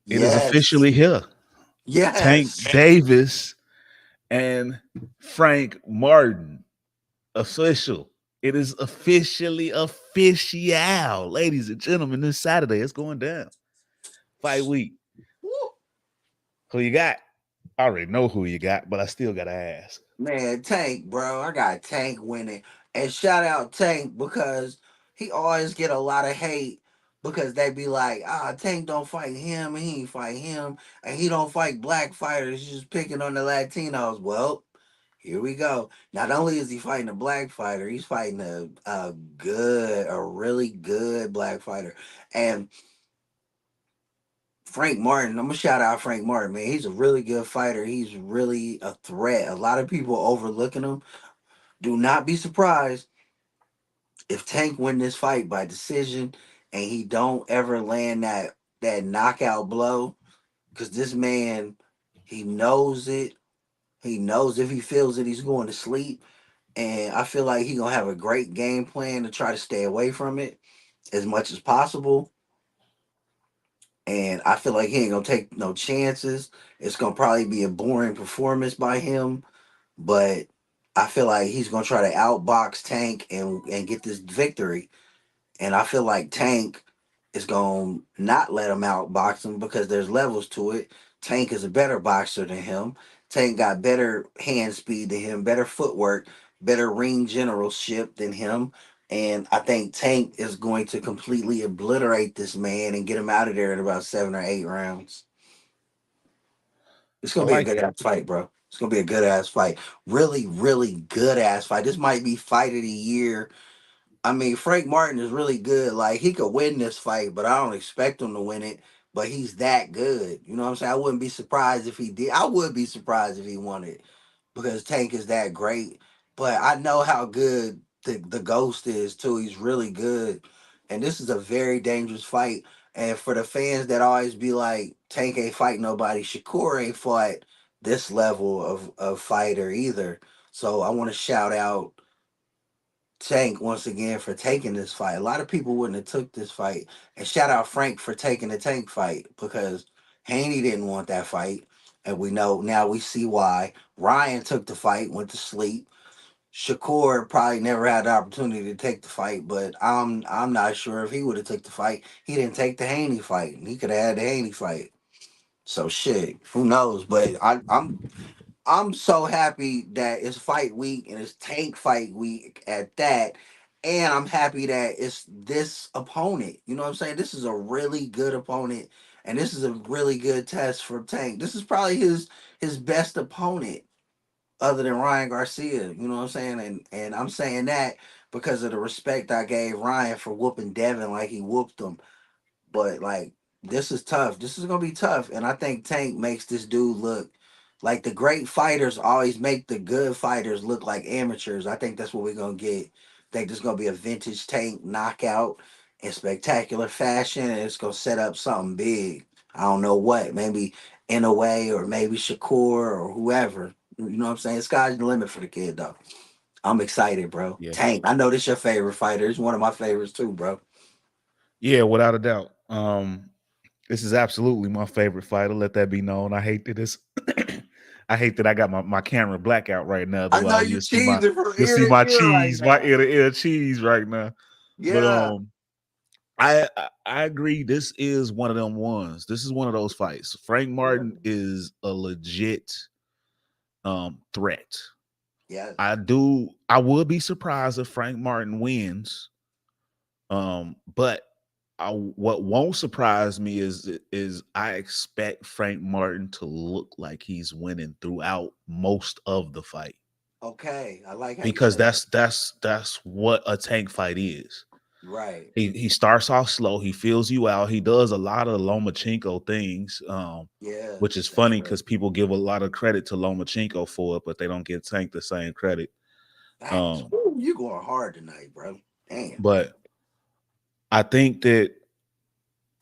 It is Yes. officially here. Tank Yes. Davis and Frank Martin. Official. It is officially official. Ladies and gentlemen, this Saturday it's going down. Fight week. Woo. Who you got? I already know who you got, but I still gotta ask. Man, Tank, bro. I got Tank winning. And shout out Tank because he always get a lot of hate because they be like, Tank don't fight him, and he ain't fight him, and he don't fight black fighters. He's just picking on the Latinos. Well, here we go. Not only is he fighting a black fighter, he's fighting a really good black fighter. And Frank Martin, I'm gonna shout out Frank Martin, man. He's a really good fighter. He's really a threat. A lot of people overlooking him. Do not be surprised if Tank win this fight by decision and he don't ever land that knockout blow, because this man, he knows it. He knows if he feels it, he's going to sleep. And I feel like he gonna have a great game plan to try to stay away from it as much as possible. And I feel like he ain't gonna take no chances. It's gonna probably be a boring performance by him, but I feel like he's gonna try to outbox Tank and get this victory. And I feel like Tank is going to not let him outbox him because there's levels to it. Tank is a better boxer than him. Tank got better hand speed than him, better footwork, better ring generalship than him. And I think Tank is going to completely obliterate this man and get him out of there in about 7 or 8 rounds. It's I gonna be a like good it. ass fight, bro. It's gonna be a good ass fight. Really, really good ass fight. This might be fight of the year. I mean, Frank Martin is really good. Like, he could win this fight, but I don't expect him to win it. But he's that good. You know what I'm saying? I wouldn't be surprised if he did. I would be surprised if he won it because Tank is that great. But I know how good the Ghost is too. He's really good. And this is a very dangerous fight. And for the fans that always be like, Tank ain't fight nobody, Shakur ain't fought this level of fighter either. So I want to shout out Tank once again for taking this fight. A lot of people wouldn't have took this fight. And shout out Frank for taking the Tank fight because Haney didn't want that fight. And we know now we see why. Ryan took the fight, went to sleep. Shakur probably never had the opportunity to take the fight, but I'm not sure if he would have took the fight. He didn't take the Haney fight. And he could have had the Haney fight. So shit, who knows? But I'm so happy that it's fight week and it's Tank fight week at that. And I'm happy that it's this opponent. You know what I'm saying? This is a really good opponent. And this is a really good test for Tank. This is probably his best opponent other than Ryan Garcia. You know what I'm saying? And I'm saying that because of the respect I gave Ryan for whooping Devin like he whooped him. But like, this is tough. This is gonna be tough, and I think Tank makes this dude look like the great fighters always make the good fighters look like amateurs. I think that's what we're gonna get. I think there's gonna be a vintage Tank knockout in spectacular fashion, and it's gonna set up something big. I don't know what, maybe in a way, or maybe Shakur or whoever. You know what I'm saying? Sky's the limit for the kid, though. I'm excited, bro. Yeah. Tank, I know this your favorite fighter. It's one of my favorites too, bro. Yeah, without a doubt. This is absolutely my favorite fighter. Let that be known. I hate that it's I hate that I got my camera blackout right now. I know Otherwise, you cheesing from you'll ear see to my ear right cheese, my now. ear to ear cheese right now. But Yeah. I agree. This is one of them ones. This is one of those fights. Frank Yeah. Martin is a legit threat. Yes. I would be surprised if Frank Martin wins. But what won't surprise me is I expect Frank Martin to look like he's winning throughout most of the fight Okay. I like how you because said that. that's what a Tank fight is. Right. He starts off slow, he feels you out, he does a lot of Lomachenko things, Yeah. which is That's funny right. because people give a lot of credit to Lomachenko for it, but they don't give Tank the same credit. Thanks. Um, Ooh, you going hard tonight, bro. Damn. but I think that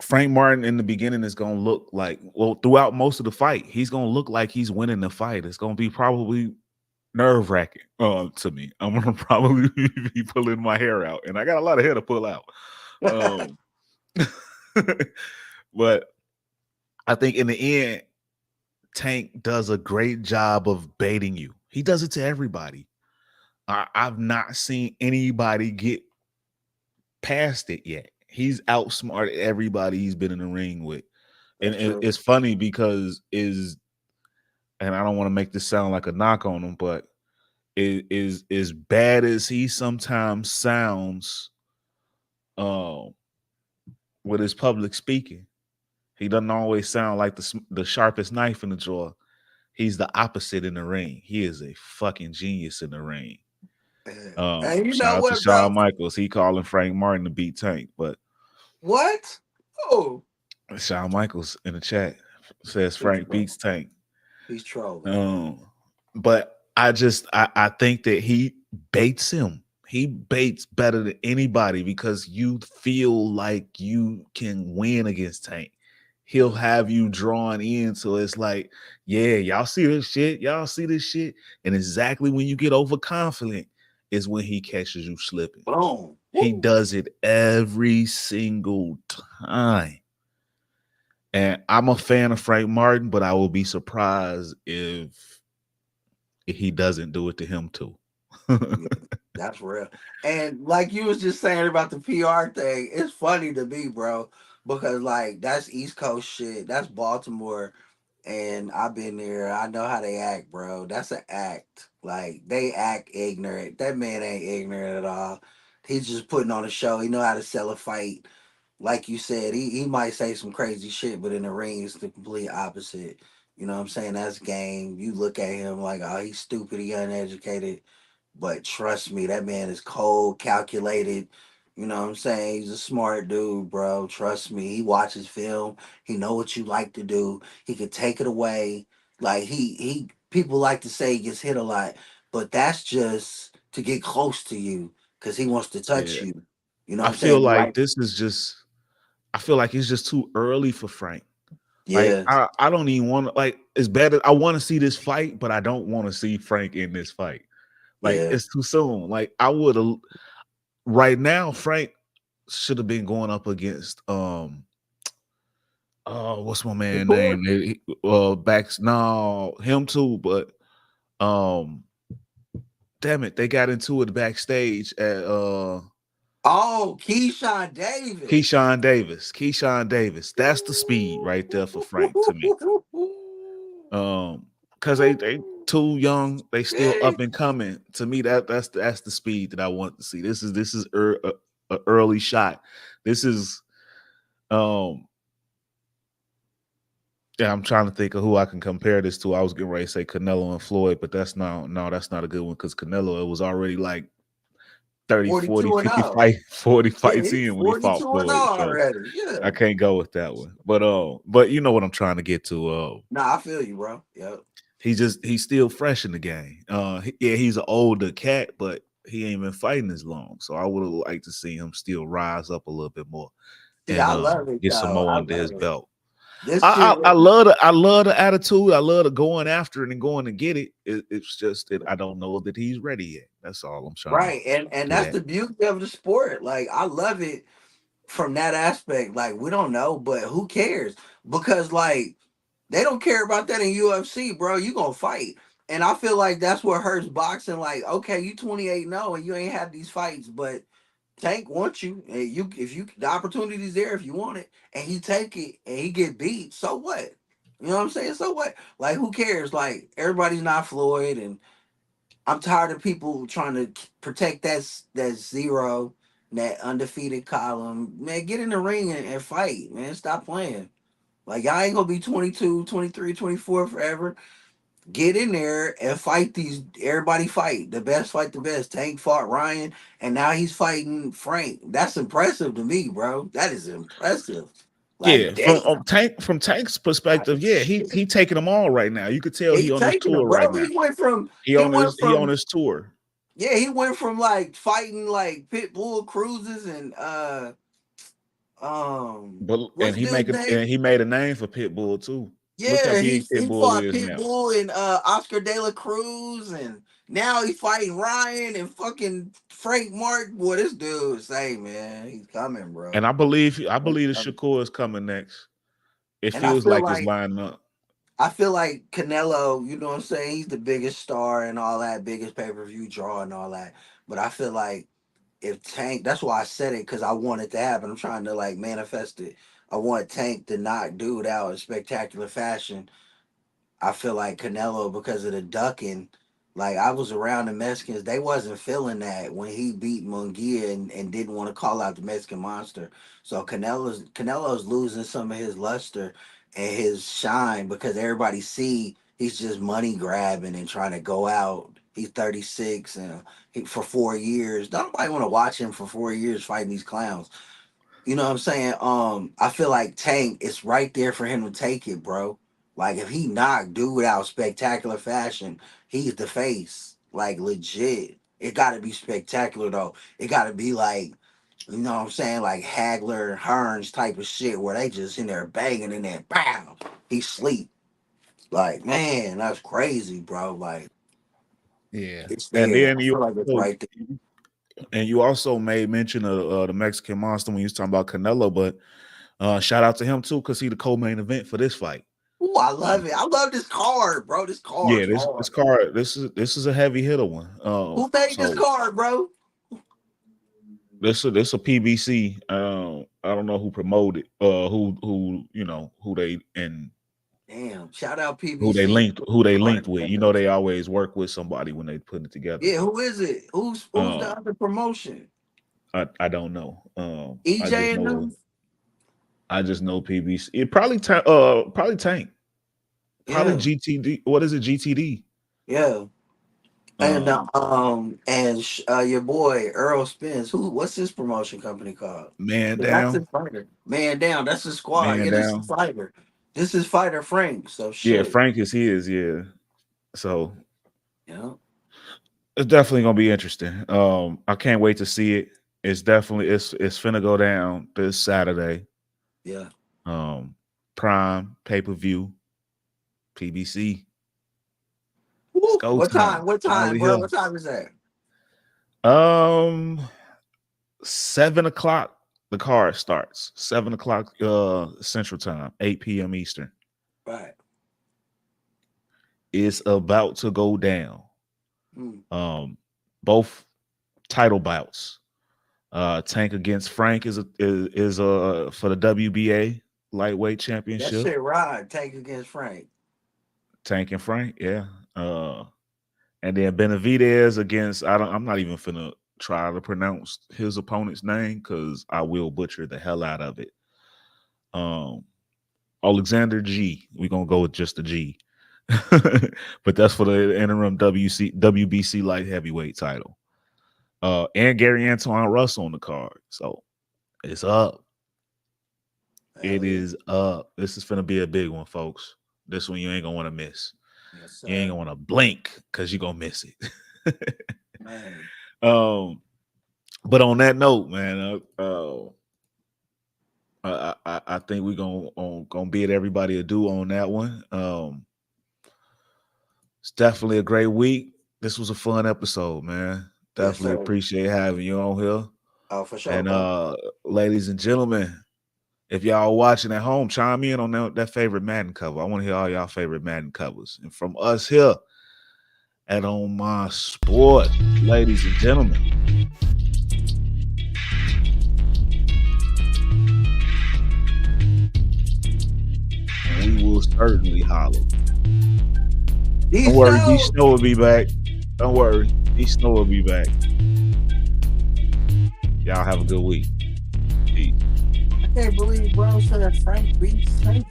Frank Martin in the beginning is going to look like, well, throughout most of the fight, he's going to look like he's winning the fight. It's going to be probably nerve wracking to me. I'm going to probably be pulling my hair out, and I got a lot of hair to pull out. Um, but I think in the end, Tank does a great job of baiting you. He does it to everybody. I've not seen anybody get past it yet. He's outsmarted everybody he's been in the ring with. And That's true. it's funny because and I don't want to make this sound like a knock on him, but is as bad as he sometimes sounds, um, with his public speaking. He doesn't always sound like the sharpest knife in the drawer. He's the opposite in the ring. He is a fucking genius in the ring. And you Shout know out to what, Shawn bro? Michaels. He calling Frank Martin to beat Tank, but What? Oh, Shawn Michaels in the chat says he's Frank beats trolling. Tank. He's trolling. Um, but I think that he baits him. He baits better than anybody because you feel like you can win against Tank. He'll have you drawn in, so it's like, yeah, y'all see this shit, y'all see this shit, and exactly when you get overconfident is when he catches you slipping. Boom. He Woo. does it every single time. And I'm a fan of Frank Martin, but I will be surprised if he doesn't do it to him too. Yeah, that's real. And like you was just saying about the PR thing, it's funny to me, bro, because like that's East Coast shit. That's Baltimore. And I've been there. I know how they act, bro. That's an act. Like they act ignorant. That man ain't ignorant at all. He's just putting on a show. He know how to sell a fight. Like you said, he might say some crazy shit, but in the ring it's the complete opposite. You know what I'm saying? That's game. You look at him like, oh, he's stupid, he uneducated. But trust me, that man is cold, calculated. You know what I'm saying? He's a smart dude, bro. Trust me. He watches film. He know what you like to do. He could take it away. Like he people like to say he gets hit a lot, but that's just to get close to you because he wants to touch Yeah. you. You know what I I'm feel saying? like Like, this is just I feel like it's just too early for Frank. Like yeah, I don't even want to like it's better. I want to see this fight, but I don't want to see Frank in this fight. Like yeah. it's too soon. Like I would have right now, Frank should have been going up against what's my man Record. name? Backs no him too, but um damn it, they got into it backstage at Oh, Keyshawn Davis. Keyshawn Davis. Keyshawn Davis. That's the speed right there for Frank to me. Because they too young, they still up Shit. and coming. To me, that's the speed that I want to see. This is a early shot. This is um yeah, I'm trying to think of who I can compare this to. I was getting ready to say Canelo and Floyd, but that's not a good one because Canelo, it was already like 30, 40, 42 and 50 0. fight, 40 Yeah, fights he's in when he fought 42 and 0 Floyd. So already. Yeah. I can't go with that one. But you know what I'm trying to get to. Nah, I feel you, bro. Yep. He's still fresh in the game. Yeah, he's an older cat, but he ain't been fighting as long. So I would have liked to see him still rise up a little bit more See, and I love it get some though. more I under his love it. belt. This kid, I love the attitude. I love the going after it and going to get it. It's just that I don't know that he's ready yet. That's all I'm trying to right, and get that's at. the beauty of the sport. Like I love it from that aspect. Like we don't know, but who cares? Because like they don't care about that in UFC, bro. You gonna fight. And I feel like that's what hurts boxing. Like, okay, you 28-0 and you ain't had these fights, but Tank wants you. And you if you the opportunity's there if you want it, and he take it and he get beat, so what? You know what I'm saying? So what? Like, who cares? Like, everybody's not Floyd, and I'm tired of people trying to protect that zero, that undefeated column. Man, get in the ring and fight, man. Stop playing. Like, y'all ain't gonna be 22, 23, 24 forever. Get in there and fight these. Everybody fight. The best fight the best. Tank fought Ryan, and now he's fighting Frank. That's impressive to me, bro. That is impressive. Like, Yeah, damn. From Tank's Like, perspective, yeah, shit. he taking them all right now. You could tell He he on his taking him, tour right bro. now. He went He on from his tour. yeah, he went from like fighting like pit bull cruises and But what's dude's name? and he made a name for Pitbull too. Look how Yeah, big he Pitbull fought is now. Pitbull and Oscar De La Cruz, and now he's fighting Ryan and fucking Frank Martin. Boy, this dude say, man, he's coming, And bro. I He's believe the coming. Shakur is coming next. It And I feels feel like it's like lining up. Canelo, you know what I'm saying? He's the biggest star and all that, biggest pay-per-view draw and all that. But I feel like if Tank, that's why I said it because I want it to happen. I'm trying to like manifest it. I want Tank to knock dude out in spectacular fashion. I feel like Canelo, because of the ducking, Like I was around the Mexicans, they wasn't feeling that when he beat Munguia and didn't want to call out the Mexican monster. So Canelo's losing some of his luster and his shine because everybody see he's just money grabbing and trying to go out. He's 36 and for 4 years. Nobody want to watch him for 4 years fighting these clowns. You know what I'm saying? I feel like Tank, it's right there for him to take it, bro. Like if he knocked dude out spectacular fashion, he's the face. Like legit. It gotta be spectacular though. It gotta be like, you know what I'm saying, like Hagler, Hearns type of shit where they just in there banging in there, bam, he sleep. Like, man, that's crazy, bro. Like Yeah. it's And there. then I feel like it's right there. you also made mention of the Mexican monster when you was talking about Canelo, but shout out to him too, because he the co-main event for this fight. Ooh, I love it. I love this card, bro. This Yeah, card's this hard. card, this is a heavy hitter one. Who made this So card, bro? this a PBC. I don't know who promoted, who you know who they and Damn! Shout out PBC. who they linked with. You know they always work with somebody when they put it together. Yeah, who is it? Who's the other promotion? I don't know. EJ and them. I just know PBC. It probably Tank. Probably Yeah, GTD. What is it? GTD. yeah. And your boy Earl Spence. What's his promotion company called? Man That's his down. fighter. Man down. That's his squad. Man Yeah, this is down. fighter. This is fighter Frank. So Yeah, shit. Frank is his. Yeah. So Yeah. it's definitely gonna be interesting. I can't wait to see it. It's finna go down this Saturday. Yeah. Prime pay-per-view, PBC. Woo. Go What time. time, bro? What time is that? 7 o'clock. The card starts 7 o'clock Central Time, 8 p.m. Eastern. Right. It's about to go down. Both title bouts. Tank against Frank is for the WBA lightweight championship. That shit right. Tank against Frank. Tank and Frank, yeah. And then Benavidez against I'm not even finna try to pronounce his opponent's name because I will butcher the hell out of it. Alexander G. We're gonna go with just the G. But that's for the interim WBC light heavyweight title. And Gary Antoine Russell on the card. So it's up. It is up. This is gonna be a big one, folks. This one you ain't gonna want to miss. Yes, you ain't gonna want to blink because you're gonna miss it. But on that note, man, I think we're gonna bid everybody adieu on that one. It's definitely a great week. This was a fun episode, man. Definitely appreciate having you on here. Oh, for sure. And ladies and gentlemen, if y'all watching at home, chime in on that favorite Madden cover. I want to hear all y'all favorite Madden covers. And from us here at On My Sport, ladies and gentlemen. And we will certainly holler. Don't worry, D-Snow will be back. Don't worry, D-Snow will be back. Y'all have a good week. Peace. I can't believe bro said Frank beats Tank.